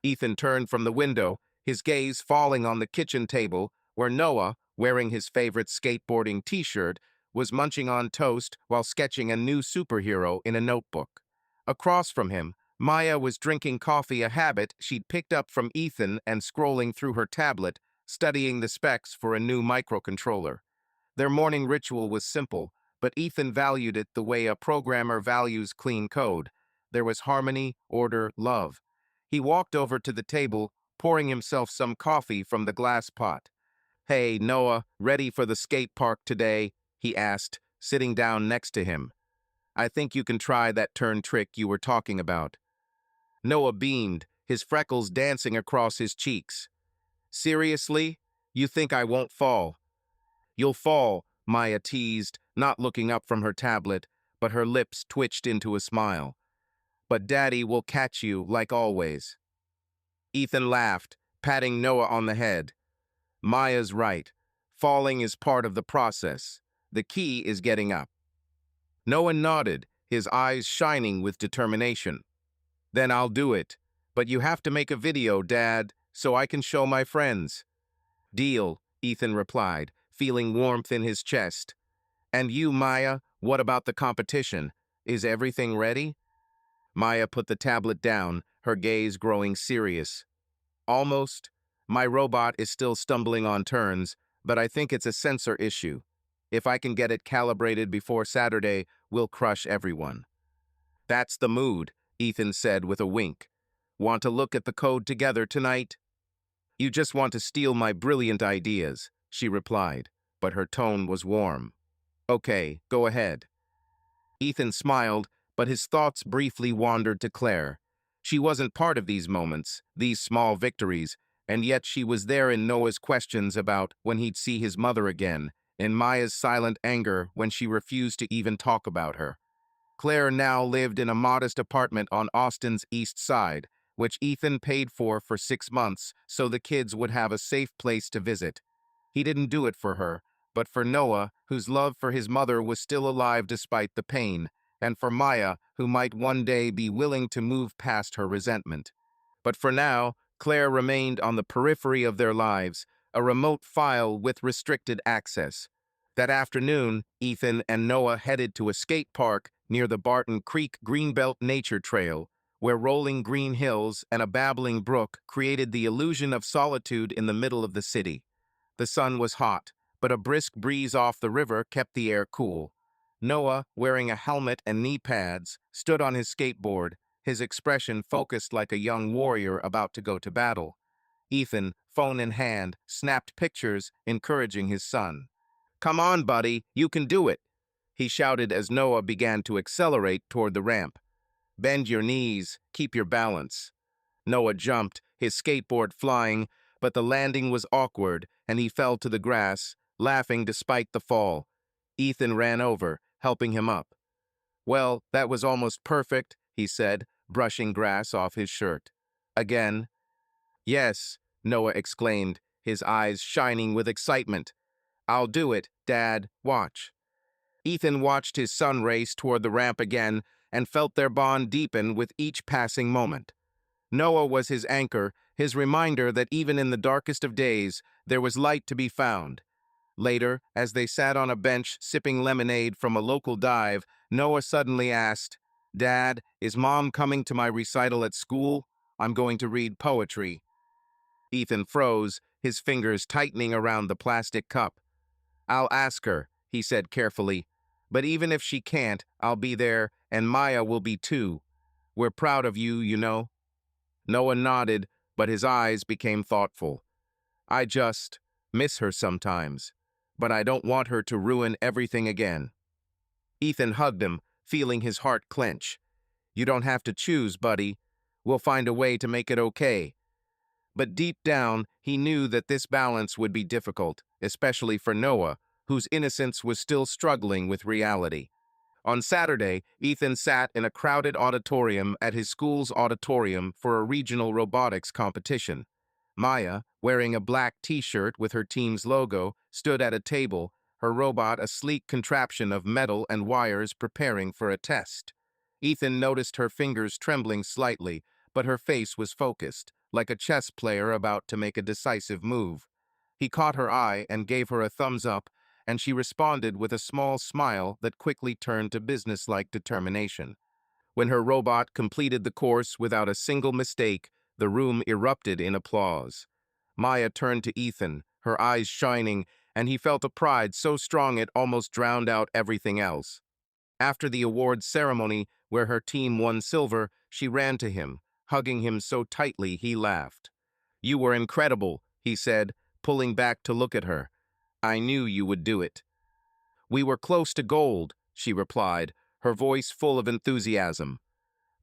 Ethan turned from the window, his gaze falling on the kitchen table, where Noah, wearing his favorite skateboarding t-shirt, was munching on toast while sketching a new superhero in a notebook. Across from him, Maya was drinking coffee, a habit she'd picked up from Ethan, and scrolling through her tablet, studying the specs for a new microcontroller. Their morning ritual was simple, but Ethan valued it the way a programmer values clean code. There was harmony, order, love. He walked over to the table, pouring himself some coffee from the glass pot. "Hey, Noah, ready for the skate park today?" he asked, sitting down next to him. "I think you can try that turn trick you were talking about." Noah beamed, his freckles dancing across his cheeks. "Seriously? You think I won't fall?" "You'll fall," Maya teased, not looking up from her tablet, but her lips twitched into a smile. "But Daddy will catch you, like always." Ethan laughed, patting Noah on the head. "Maya's right. Falling is part of the process. The key is getting up." Noah nodded, his eyes shining with determination. "Then I'll do it. But you have to make a video, Dad, so I can show my friends." "Deal," Ethan replied, feeling warmth in his chest. "And you, Maya, what about the competition? Is everything ready?" Maya put the tablet down, her gaze growing serious. "Almost. My robot is still stumbling on turns, but I think it's a sensor issue. If I can get it calibrated before Saturday, we'll crush everyone." "That's the mood," Ethan said with a wink. "Want to look at the code together tonight?" "You just want to steal my brilliant ideas," she replied, but her tone was warm. "Okay, go ahead." Ethan smiled, but his thoughts briefly wandered to Claire. She wasn't part of these moments, these small victories, and yet she was there in Noah's questions about when he'd see his mother again, in Maya's silent anger when she refused to even talk about her. Claire now lived in a modest apartment on Austin's east side, which Ethan paid for 6 months so the kids would have a safe place to visit. He didn't do it for her, but for Noah, whose love for his mother was still alive despite the pain, and for Maya, who might one day be willing to move past her resentment. But for now, Claire remained on the periphery of their lives, a remote file with restricted access. That afternoon, Ethan and Noah headed to a skate park near the Barton Creek Greenbelt Nature Trail, where rolling green hills and a babbling brook created the illusion of solitude in the middle of the city. The sun was hot, but a brisk breeze off the river kept the air cool. Noah, wearing a helmet and knee pads, stood on his skateboard, his expression focused like a young warrior about to go to battle. Ethan, phone in hand, snapped pictures, encouraging his son. "Come on, buddy, you can do it," he shouted as Noah began to accelerate toward the ramp. "Bend your knees, keep your balance." Noah jumped, his skateboard flying, but the landing was awkward and he fell to the grass, laughing despite the fall. Ethan ran over, helping him up. "Well, that was almost perfect," he said, brushing grass off his shirt. "Again?" "Yes," Noah exclaimed, his eyes shining with excitement. "I'll do it, Dad. Watch." Ethan watched his son race toward the ramp again and felt their bond deepen with each passing moment. Noah was his anchor, his reminder that even in the darkest of days, there was light to be found. Later, as they sat on a bench sipping lemonade from a local dive, Noah suddenly asked, "Dad, is Mom coming to my recital at school? I'm going to read poetry." Ethan froze, his fingers tightening around the plastic cup. "I'll ask her," he said carefully. "But even if she can't, I'll be there, and Maya will be too. We're proud of you, you know." Noah nodded, but his eyes became thoughtful. "I just miss her sometimes, but I don't want her to ruin everything again." Ethan hugged him, feeling his heart clench. "You don't have to choose, buddy. We'll find a way to make it okay." But deep down, he knew that this balance would be difficult, especially for Noah, whose innocence was still struggling with reality. On Saturday, Ethan sat in a crowded auditorium at his school's auditorium for a regional robotics competition. Maya, wearing a black t-shirt with her team's logo, stood at a table, her robot a sleek contraption of metal and wires preparing for a test. Ethan noticed her fingers trembling slightly, but her face was focused, like a chess player about to make a decisive move. He caught her eye and gave her a thumbs up, and she responded with a small smile that quickly turned to businesslike determination. When her robot completed the course without a single mistake, the room erupted in applause. Maya turned to Ethan, her eyes shining, and he felt a pride so strong it almost drowned out everything else. After the awards ceremony, where her team won silver, she ran to him, hugging him so tightly he laughed. "You were incredible," he said, pulling back to look at her. "I knew you would do it." "We were close to gold," she replied, her voice full of enthusiasm.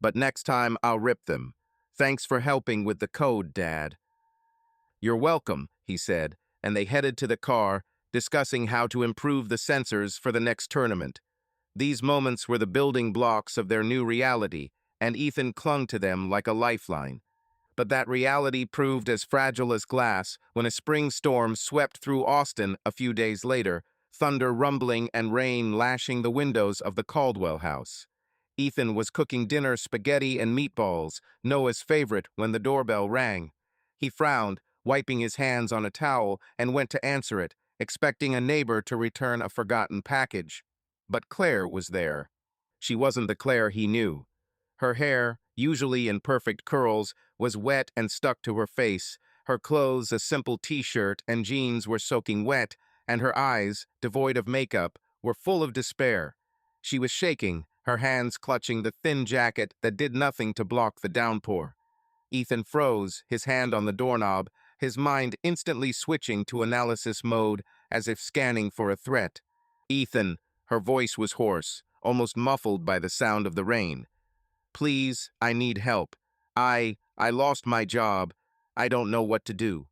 "But next time I'll rip them. Thanks for helping with the code, Dad." "You're welcome," he said, and they headed to the car, discussing how to improve the sensors for the next tournament. These moments were the building blocks of their new reality, and Ethan clung to them like a lifeline. But that reality proved as fragile as glass when a spring storm swept through Austin a few days later, thunder rumbling and rain lashing the windows of the Caldwell house. Ethan was cooking dinner spaghetti and meatballs, Noah's favorite, when the doorbell rang. He frowned, wiping his hands on a towel, and went to answer it, expecting a neighbor to return a forgotten package. But Claire was there. She wasn't the Claire he knew. Her hair, usually in perfect curls, was wet and stuck to her face. Her clothes, a simple t-shirt and jeans, were soaking wet, and her eyes, devoid of makeup, were full of despair. She was shaking, her hands clutching the thin jacket that did nothing to block the downpour. Ethan froze, his hand on the doorknob, his mind instantly switching to analysis mode as if scanning for a threat. "Ethan," her voice was hoarse, almost muffled by the sound of the rain. "Please, I need help. I lost my job. I don't know what to do."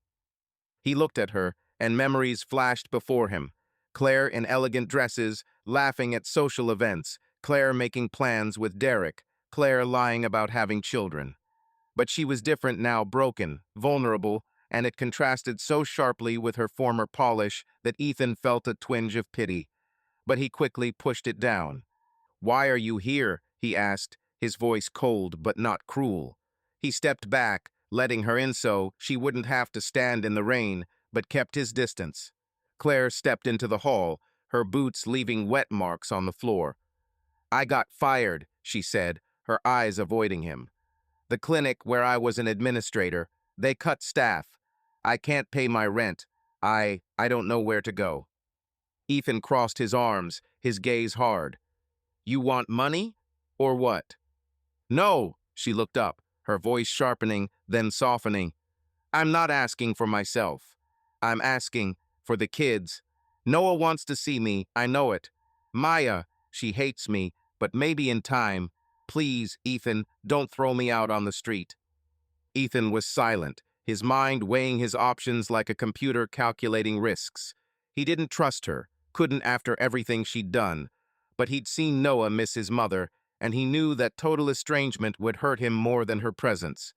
He looked at her, and memories flashed before him. Claire in elegant dresses, laughing at social events. Claire making plans with Derek. Claire lying about having children. But she was different now, broken, vulnerable, and it contrasted so sharply with her former polish that Ethan felt a twinge of pity. But he quickly pushed it down. "Why are you here?" he asked, his voice cold but not cruel. He stepped back, letting her in so she wouldn't have to stand in the rain, but kept his distance. Claire stepped into the hall, her boots leaving wet marks on the floor. "I got fired," she said, her eyes avoiding him. "The clinic where I was an administrator, they cut staff. I can't pay my rent. I don't know where to go." Ethan crossed his arms, his gaze hard. "You want money? Or what?" "No," she looked up, her voice sharpening, then softening. "I'm not asking for myself. I'm asking for the kids. Noah wants to see me, I know it. Maya, she hates me, but maybe in time. Please, Ethan, don't throw me out on the street." Ethan was silent, his mind weighing his options like a computer calculating risks. He didn't trust her, couldn't after everything she'd done. But he'd seen Noah miss his mother, and he knew that total estrangement would hurt him more than her presence.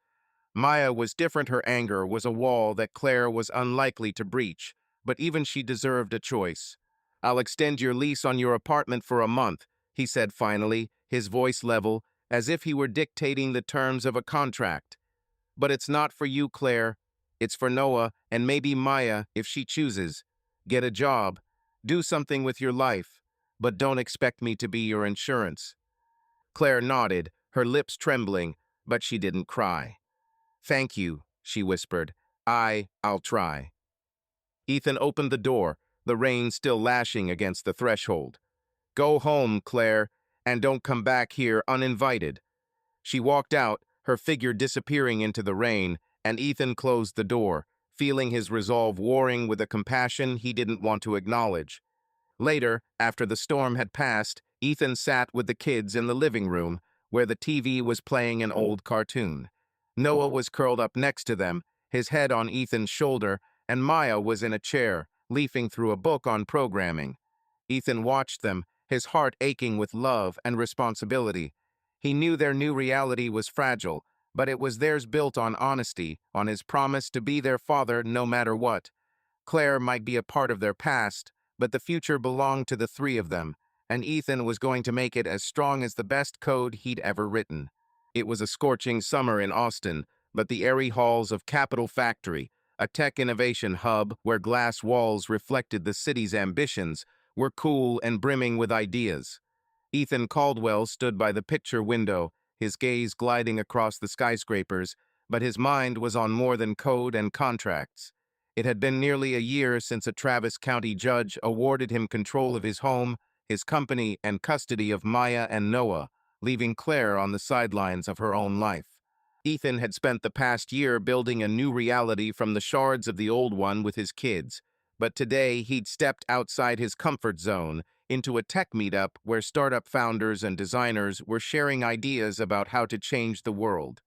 Maya was different. Her anger was a wall that Claire was unlikely to breach, but even she deserved a choice. "I'll extend your lease on your apartment for a month," he said finally, his voice level, as if he were dictating the terms of a contract. "But it's not for you, Claire. It's for Noah and maybe Maya if she chooses. Get a job. Do something with your life. But don't expect me to be your insurance." Claire nodded, her lips trembling, but she didn't cry. "Thank you," she whispered. I'll try." Ethan opened the door, the rain still lashing against the threshold. "Go home, Claire, and don't come back here uninvited." She walked out, her figure disappearing into the rain, and Ethan closed the door, feeling his resolve warring with a compassion he didn't want to acknowledge. Later, after the storm had passed, Ethan sat with the kids in the living room, where the TV was playing an old cartoon. Noah was curled up next to them, his head on Ethan's shoulder, and Maya was in a chair, leafing through a book on programming. Ethan watched them, his heart aching with love and responsibility. He knew their new reality was fragile, but it was theirs built on honesty, on his promise to be their father no matter what. Claire might be a part of their past, but the future belonged to the three of them, and Ethan was going to make it as strong as the best code he'd ever written. It was a scorching summer in Austin, but the airy halls of Capital Factory, a tech innovation hub where glass walls reflected the city's ambitions, were cool and brimming with ideas. Ethan Caldwell stood by the picture window, his gaze gliding across the skyscrapers, but his mind was on more than code and contracts. It had been nearly a year since a Travis County judge awarded him control of his home, his company, and custody of Maya and Noah, leaving Claire on the sidelines of her own life. Ethan had spent the past year building a new reality from the shards of the old one with his kids, but today he'd stepped outside his comfort zone into a tech meetup where startup founders and designers were sharing ideas about how to change the world.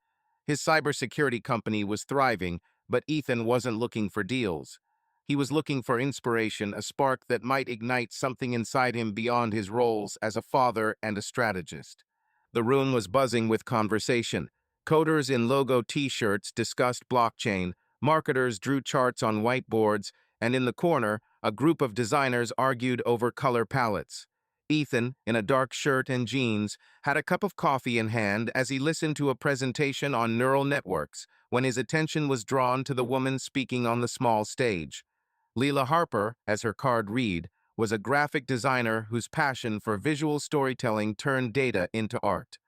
His cybersecurity company was thriving, but Ethan wasn't looking for deals. He was looking for inspiration, a spark that might ignite something inside him beyond his roles as a father and a strategist. The room was buzzing with conversation. Coders in logo t-shirts discussed blockchain, marketers drew charts on whiteboards, and in the corner, a group of designers argued over color palettes. Ethan, in a dark shirt and jeans, had a cup of coffee in hand as he listened to a presentation on neural networks when his attention was drawn to the woman speaking on the small stage. Leila Harper, as her card read, was a graphic designer whose passion for visual storytelling turned data into art.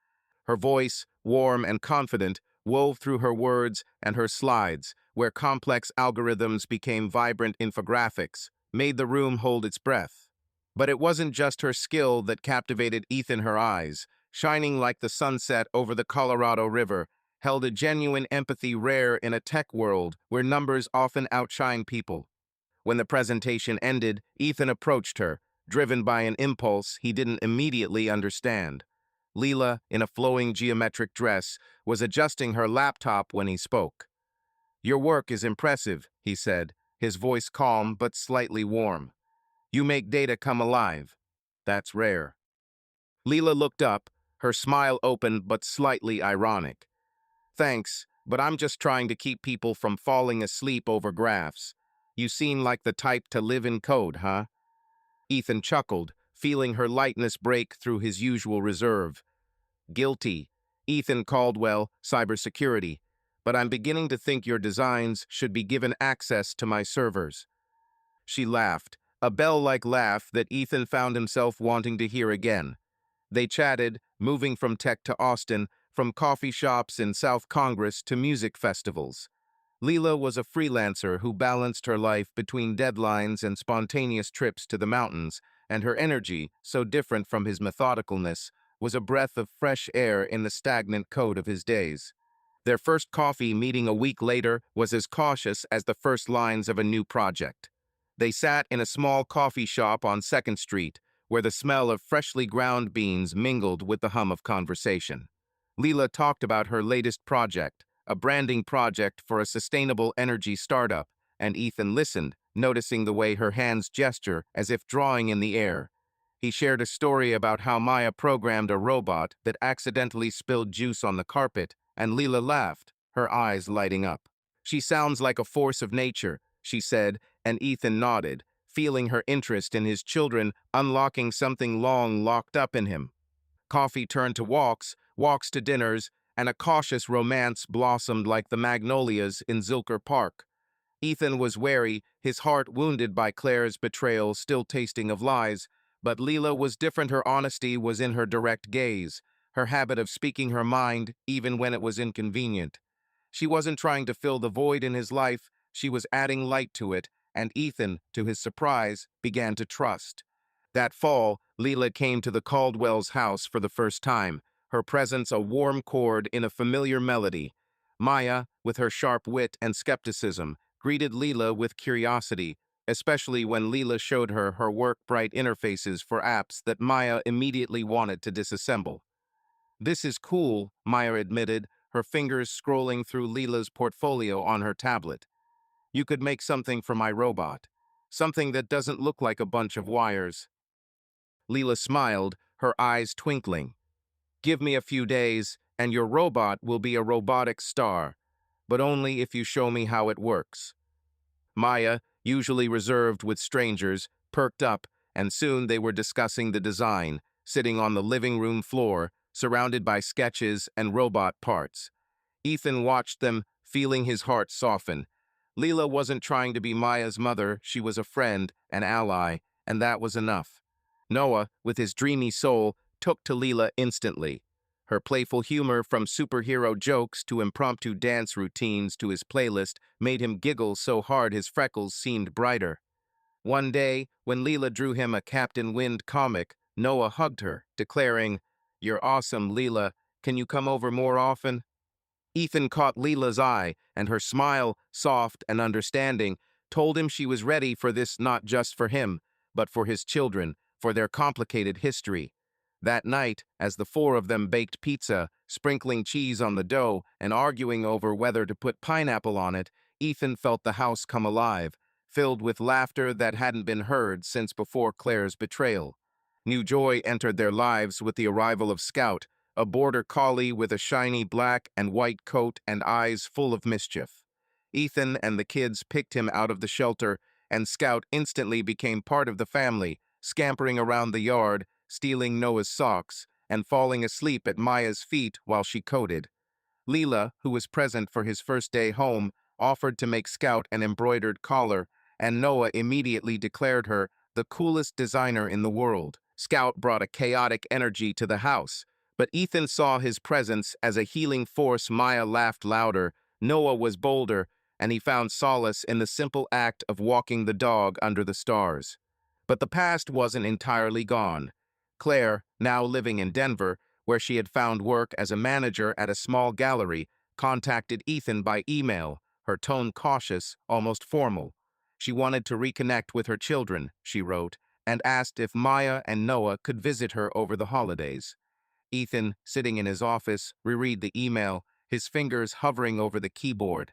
Her voice, warm and confident, wove through her words and her slides, where complex algorithms became vibrant infographics, made the room hold its breath. But it wasn't just her skill that captivated Ethan. Her eyes, shining like the sunset over the Colorado River, held a genuine empathy rare in a tech world where numbers often outshine people. When the presentation ended, Ethan approached her, driven by an impulse he didn't immediately understand. Leela, in a flowing geometric dress, was adjusting her laptop when he spoke. "Your work is impressive," he said, his voice calm but slightly warm. "You make data come alive. That's rare." Leela looked up, her smile open but slightly ironic. "Thanks, but I'm just trying to keep people from falling asleep over graphs. You seem like the type to live in code, huh? Ethan chuckled, feeling her lightness break through his usual reserve. Guilty. Ethan Caldwell, cybersecurity. But I'm beginning to think your designs should be given access to my servers. She laughed, a bell-like laugh that Ethan found himself wanting to hear again. They chatted, moving from tech to Austin, from coffee shops in South Congress to music festivals. Leela was a freelancer who balanced her life between deadlines and spontaneous trips to the mountains, and her energy, so different from his methodicalness, was a breath of fresh air in the stagnant code of his days. Their first coffee meeting a week later was as cautious as the first lines of a new project. They sat in a small coffee shop on 2nd Street, where the smell of freshly ground beans mingled with the hum of conversation. Leela talked about her latest project, a branding project for a sustainable energy startup, and Ethan listened, noticing the way her hands gesture as if drawing in the air. He shared a story about how Maya programmed a robot that accidentally spilled juice on the carpet, and Leela laughed, her eyes lighting up. She sounds like a force of nature, she said, and Ethan nodded, feeling her interest in his children unlocking something long locked up in him. Coffee turned to walks, walks to dinners, and a cautious romance blossomed like the magnolias in Zilker Park. Ethan was wary, his heart wounded by Claire's betrayal still tasting of lies, but Leela was different. Her honesty was in her direct gaze, her habit of speaking her mind even when it was inconvenient. She wasn't trying to fill the void in his life, she was adding light to it, and Ethan, to his surprise, began to trust. That fall, Leela came to the Caldwell's house for the first time, her presence a warm chord in a familiar melody. Maya, with her sharp wit and skepticism, greeted Leela with curiosity, especially when Leela showed her work-bright interfaces for apps that Maya immediately wanted to disassemble. "This is cool," Maya admitted, her fingers scrolling through Leela's portfolio on her tablet. "You could make something for my robot. Something that doesn't look like a bunch of wires." Leela smiled, her eyes twinkling. "Give me a few days, and your robot will be a robotic star, but only if you show me how it works." Maya, usually reserved with strangers, perked up, and soon they were discussing the design, sitting on the living room floor, surrounded by sketches and robot parts. Ethan watched them, feeling his heart soften. Leela wasn't trying to be Maya's mother, she was a friend, an ally, and that was enough. Noah, with his dreamy soul, took to Leela instantly. Her playful humor, from superhero jokes to impromptu dance routines to his playlist, made him giggle so hard his freckles seemed brighter. One day, when Leela drew him a Captain Wind comic, Noah hugged her, declaring, "You're awesome, Leela. Can you come over more often?" Ethan caught Leela's eye, and her smile, soft and understanding, told him she was ready for this, not just for him, but for his children, for their complicated history. That night, as the four of them baked pizza, sprinkling cheese on the dough and arguing over whether to put pineapple on it, Ethan felt the house come alive, filled with laughter that hadn't been heard since before Claire's betrayal. New joy entered their lives with the arrival of Scout, a border collie with a shiny black and white coat and eyes full of mischief. Ethan and the kids picked him out of the shelter, and Scout instantly became part of the family, scampering around the yard, stealing Noah's socks, and falling asleep at Maya's feet while she coded. Leela, who was present for his first day home, offered to make Scout an embroidered collar, and Noah immediately declared her the coolest designer in the world. Scout brought a chaotic energy to the house, but Ethan saw his presence as a healing force. Maya laughed louder, Noah was bolder, and he found solace in the simple act of walking the dog under the stars. But the past wasn't entirely gone. Claire, now living in Denver, where she had found work as a manager at a small gallery, contacted Ethan by email, her tone cautious, almost formal. She wanted to reconnect with her children, she wrote, and asked if Maya and Noah could visit her over the holidays. Ethan, sitting in his office, reread the email, his fingers hovering over the keyboard.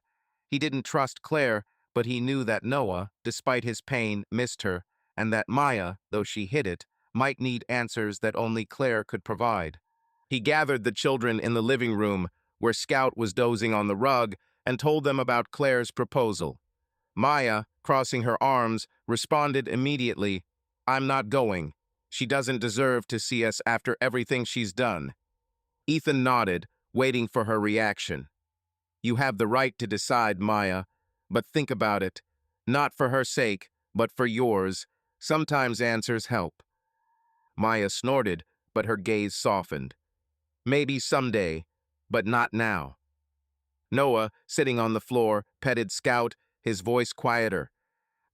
He didn't trust Claire, but he knew that Noah, despite his pain, missed her, and that Maya, though she hid it, might need answers that only Claire could provide. He gathered the children in the living room, where Scout was dozing on the rug, and told them about Claire's proposal. Maya, crossing her arms, responded immediately, "I'm not going. She doesn't deserve to see us after everything she's done." Ethan nodded, waiting for her reaction. "You have the right to decide, Maya, but think about it. Not for her sake, but for yours. Sometimes answers help." Maya snorted, but her gaze softened. "Maybe someday, but not now." Noah, sitting on the floor, petted Scout, his voice quieter.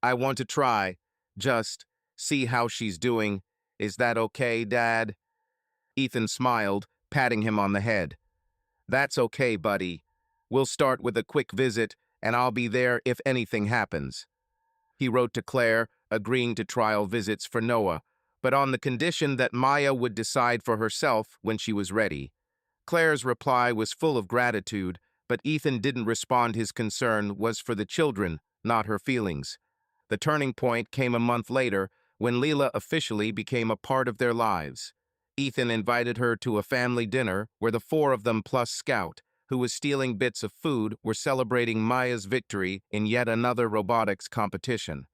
"I want to try. Just see how she's doing. Is that okay, Dad?" Ethan smiled, patting him on the head. "That's okay, buddy. We'll start with a quick visit, and I'll be there if anything happens." He wrote to Claire, agreeing to trial visits for Noah, but on the condition that Maya would decide for herself when she was ready. Claire's reply was full of gratitude, but Ethan didn't respond. His concern was for the children, not her feelings. The turning point came a month later, when Leela officially became a part of their lives. Ethan invited her to a family dinner where the four of them plus Scout, who was stealing bits of food, were celebrating Maya's victory in yet another robotics competition.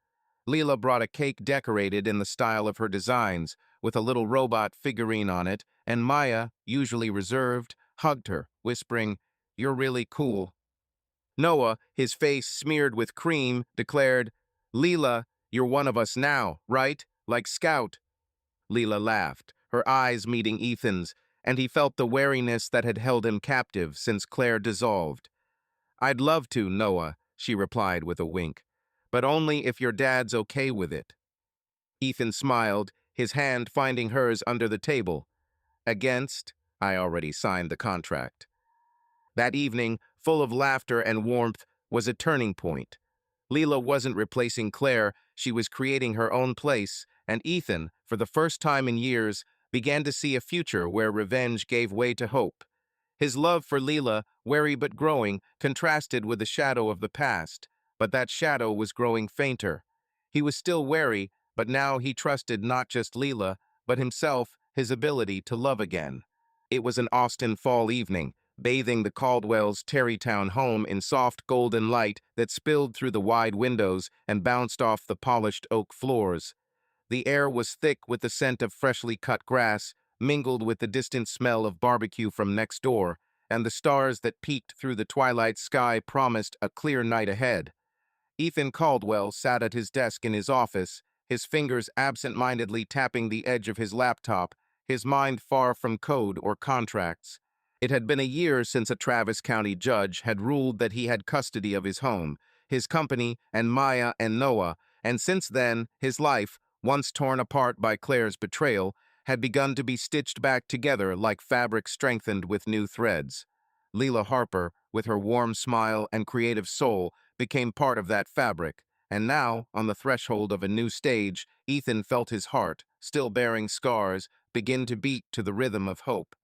Leela brought a cake decorated in the style of her designs, with a little robot figurine on it, and Maya, usually reserved, hugged her, whispering, "You're really cool." Noah, his face smeared with cream, declared, "Leela, you're one of us now, right? Like Scout." Leela laughed, her eyes meeting Ethan's, and he felt the wariness that had held him captive since Claire dissolved. "I'd love to, Noah," she replied with a wink, "but only if your dad's okay with it." Ethan smiled, his hand finding hers under the table. "Against? I already signed the contract." That evening, full of laughter and warmth, was a turning point. Leela wasn't replacing Claire, she was creating her own place, and Ethan, for the first time in years, began to see a future where revenge gave way to hope. His love for Leela, wary but growing, contrasted with the shadow of the past, but that shadow was growing fainter. He was still wary, but now he trusted not just Leela, but himself, his ability to love again. It was an Austin fall evening, bathing the Caldwells' Terrytown home in soft golden light that spilled through the wide windows and bounced off the polished oak floors. The air was thick with the scent of freshly cut grass, mingled with the distant smell of barbecue from next door, and the stars that peeked through the twilight sky promised a clear night ahead. Ethan Caldwell sat at his desk in his office, his fingers absent-mindedly tapping the edge of his laptop, his mind far from code or contracts. It had been a year since a Travis County judge had ruled that he had custody of his home, his company, and Maya and Noah, and since then, his life, once torn apart by Claire's betrayal, had begun to be stitched back together like fabric strengthened with new threads. Leela Harper, with her warm smile and creative soul, became part of that fabric, and now, on the threshold of a new stage, Ethan felt his heart, still bearing scars, begin to beat to the rhythm of hope.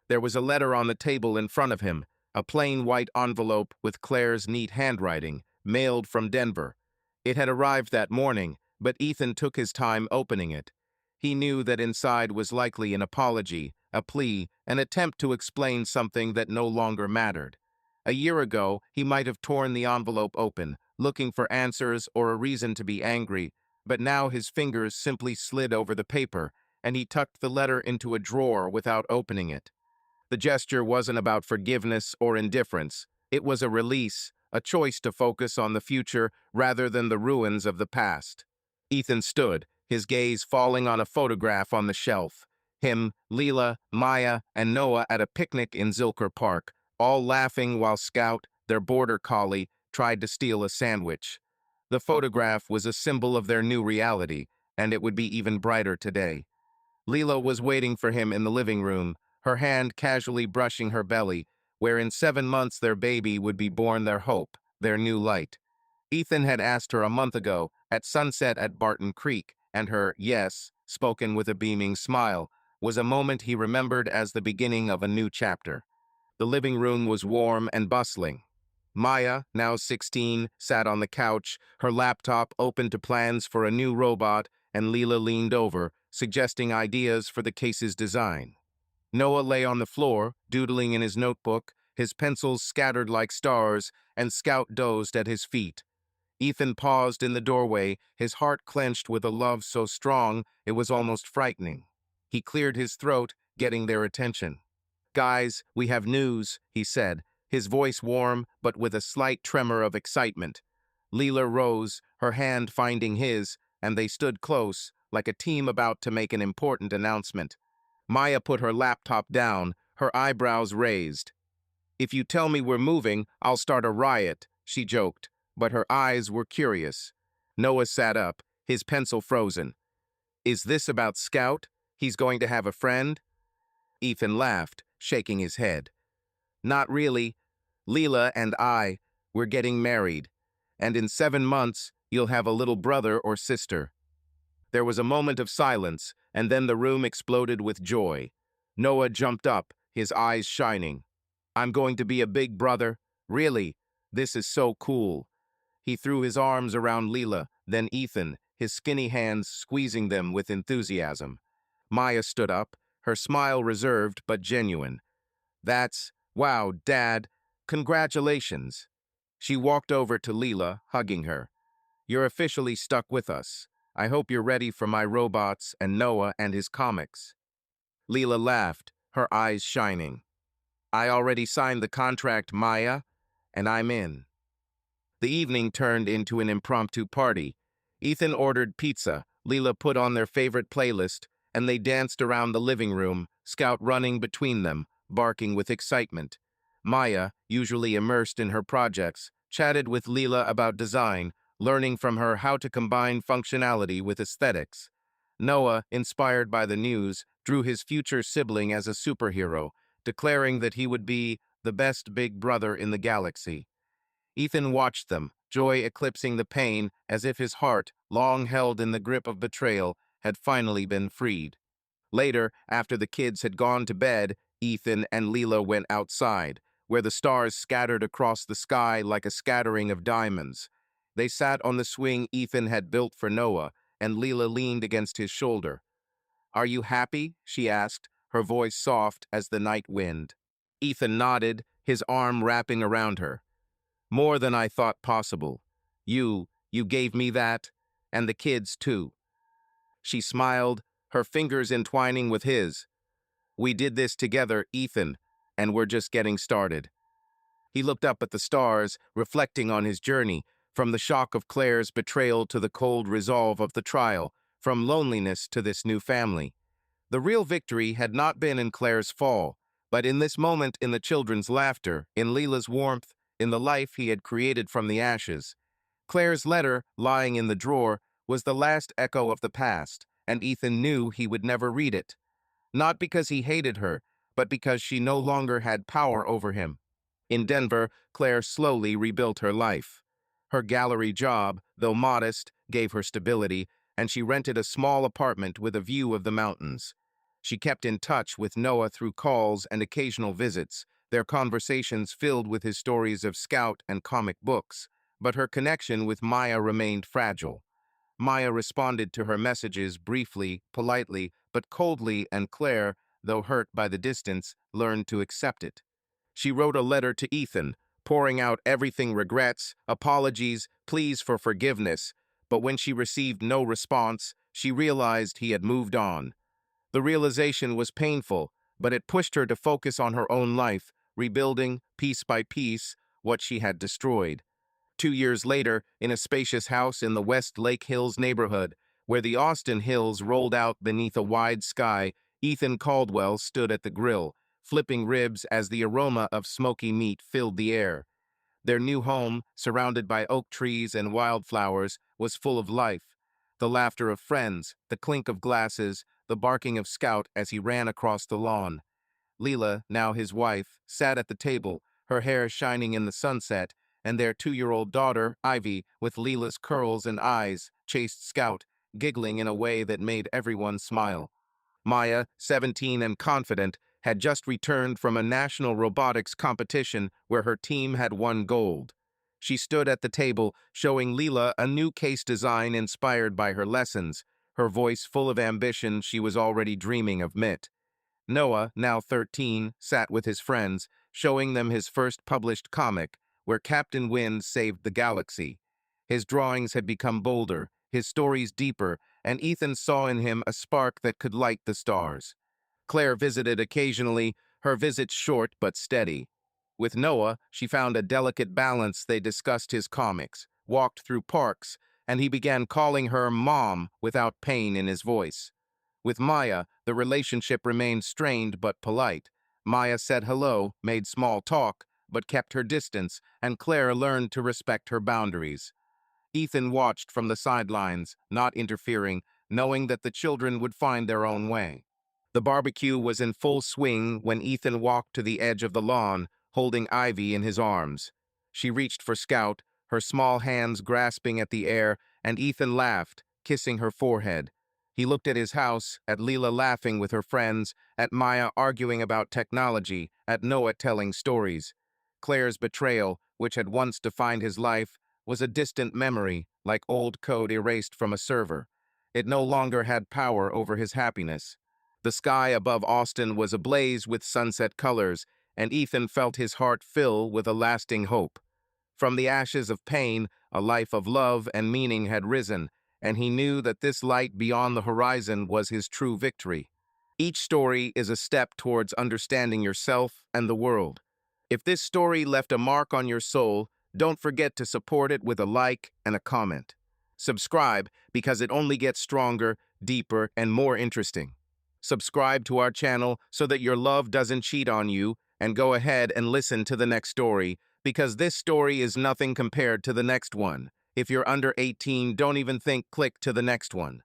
There was a letter on the table in front of him, a plain white envelope with Claire's neat handwriting, mailed from Denver. It had arrived that morning, but Ethan took his time opening it. He knew that inside was likely an apology, a plea, an attempt to explain something that no longer mattered. A year ago, he might have torn the envelope open, looking for answers or a reason to be angry, but now his fingers simply slid over the paper, and he tucked the letter into a drawer without opening it. The gesture wasn't about forgiveness or indifference. It was a release, a choice to focus on the future rather than the ruins of the past. Ethan stood, his gaze falling on a photograph on the shelf. Him, Leela, Maya, and Noah at a picnic in Zilker Park, all laughing while Scout, their border collie, tried to steal a sandwich. The photograph was a symbol of their new reality, and it would be even brighter today. Leela was waiting for him in the living room, her hand casually brushing her belly, where in 7 months their baby would be born, their hope, their new light. Ethan had asked her a month ago, at sunset at Barton Creek, and her yes, spoken with a beaming smile, was a moment he remembered as the beginning of a new chapter. The living room was warm and bustling. Maya, now 16, sat on the couch, her laptop open to plans for a new robot, and Leela leaned over, suggesting ideas for the case's design. Noah lay on the floor, doodling in his notebook, his pencils scattered like stars, and Scout dozed at his feet. Ethan paused in the doorway, his heart clenched with a love so strong it was almost frightening. He cleared his throat, getting their attention. "Guys, we have news," he said, his voice warm but with a slight tremor of excitement. Leela rose, her hand finding his, and they stood close, like a team about to make an important announcement. Maya put her laptop down, her eyebrows raised. "If you tell me we're moving, I'll start a riot," she joked, but her eyes were curious. Noah sat up, his pencil frozen. "Is this about Scout? He's going to have a friend?" Ethan laughed, shaking his head. "Not really. Leela and we're getting married. And in 7 months, you'll have a little brother or sister." There was a moment of silence, and then the room exploded with joy. Noah jumped up, his eyes shining. "I'm going to be a big brother? Really? This is so cool." He threw his arms around Leela, then Ethan, his skinny hands squeezing them with enthusiasm. Maya stood up, her smile reserved but genuine. Wow, Dad. Congratulations." She walked over to Leela, hugging her. "You're officially stuck with us. I hope you're ready for my robots and Noah and his comics." Leela laughed, her eyes shining. "I already signed the contract, Maya, and I'm in." The evening turned into an impromptu party. Ethan ordered pizza, Leela put on their favorite playlist, and they danced around the living room, Scout running between them, barking with excitement. Maya, usually immersed in her projects, chatted with Leela about design, learning from her how to combine functionality with aesthetics. Noah, inspired by the news, drew his future sibling as a superhero, declaring that he would be the best big brother in the galaxy. Ethan watched them, joy eclipsing the pain as if his heart, long held in the grip of betrayal, had finally been freed. Later, after the kids had gone to bed, Ethan and Leela went outside, where the stars scattered across the sky like a scattering of diamonds. They sat on the swing Ethan had built for Noah, and Leela leaned against his shoulder. "Are you happy?" she asked, her voice soft as the night wind. Ethan nodded, his arm wrapping around her. "More than I thought possible. You gave me that, and the kids too." She smiled, her fingers entwining with his. "We did this together, Ethan, and we're just getting started." He looked up at the stars, reflecting on his journey, from the shock of Claire's betrayal to the cold resolve of the trial, from loneliness to this new family. The real victory had not been in Claire's fall, but in this moment, in the children's laughter, in Leela's warmth, in the life he had created from the ashes. Claire's letter, lying in the drawer, was the last echo of the past, and Ethan knew he would never read it. Not because he hated her, but because she no longer had power over him. In Denver, Claire slowly rebuilt her life. Her gallery job, though modest, gave her stability, and she rented a small apartment with a view of the mountains. She kept in touch with Noah through calls and occasional visits, their conversations filled with his stories of Scout and comic books, but her connection with Maya remained fragile. Maya responded to her messages briefly, politely, but coldly, and Claire, though hurt by the distance, learned to accept it. She wrote a letter to Ethan, pouring out everything: regrets, apologies, pleas for forgiveness, but when she received no response, she realized he had moved on. The realization was painful, but it pushed her to focus on her own life, rebuilding, piece by piece, what she had destroyed. 2 years later, in a spacious house in the West Lake Hills neighborhood, where the Austin Hills rolled out beneath a wide sky, Ethan Caldwell stood at the grill, flipping ribs as the aroma of smoky meat filled the air. Their new home, surrounded by oak trees and wildflowers, was full of life. The laughter of friends, the clink of glasses, the barking of Scout as he ran across the lawn. Leela, now his wife, sat at the table, her hair shining in the sunset, and their 2-year-old daughter, Ivy, with Leela's curls and eyes, chased Scout, giggling in a way that made everyone smile. Maya, 17 and confident, had just returned from a national robotics competition where her team had won gold. She stood at the table, showing Leela a new case design inspired by her lessons, her voice full of ambition. She was already dreaming of MIT. Noah, now 13, sat with his friends, showing them his first published comic, where Captain Wind saved the galaxy. His drawings had become bolder, his stories deeper, and Ethan saw in him a spark that could light the stars. Claire visited occasionally, her visits short but steady. With Noah, she found a delicate balance. They discussed his comics, walked through parks, and he began calling her Mom without pain in his voice. With Maya, the relationship remained strained but polite. Maya said hello, made small talk, but kept her distance, and Claire learned to respect her boundaries. Ethan watched from the sidelines, not interfering, knowing that the children would find their own way. The barbecue was in full swing when Ethan walked to the edge of the lawn, holding Ivy in his arms. She reached for Scout, her small hands grasping at the air, and Ethan laughed, kissing her forehead. He looked at his house, at Leela laughing with her friends, at Maya arguing about technology, at Noah telling stories. Claire's betrayal, which had once defined his life, was a distant memory, like old code erased from a server. It no longer had power over his happiness. The sky above Austin was ablaze with sunset colors, and Ethan felt his heart fill with a lasting hope. From the ashes of pain, a life of love and meaning had risen, and he knew that this light beyond the horizon was his true victory. Each story is a step towards understanding yourself and the world. If this story left a mark on your soul, don't forget to support it with a like and a comment. Subscribe because it only gets stronger, deeper, and more interesting. Subscribe to our channel so that your love doesn't cheat on you, and go ahead and listen to the next story, because this story is nothing compared to the next one. If you're under 18, don't even think click to the next one.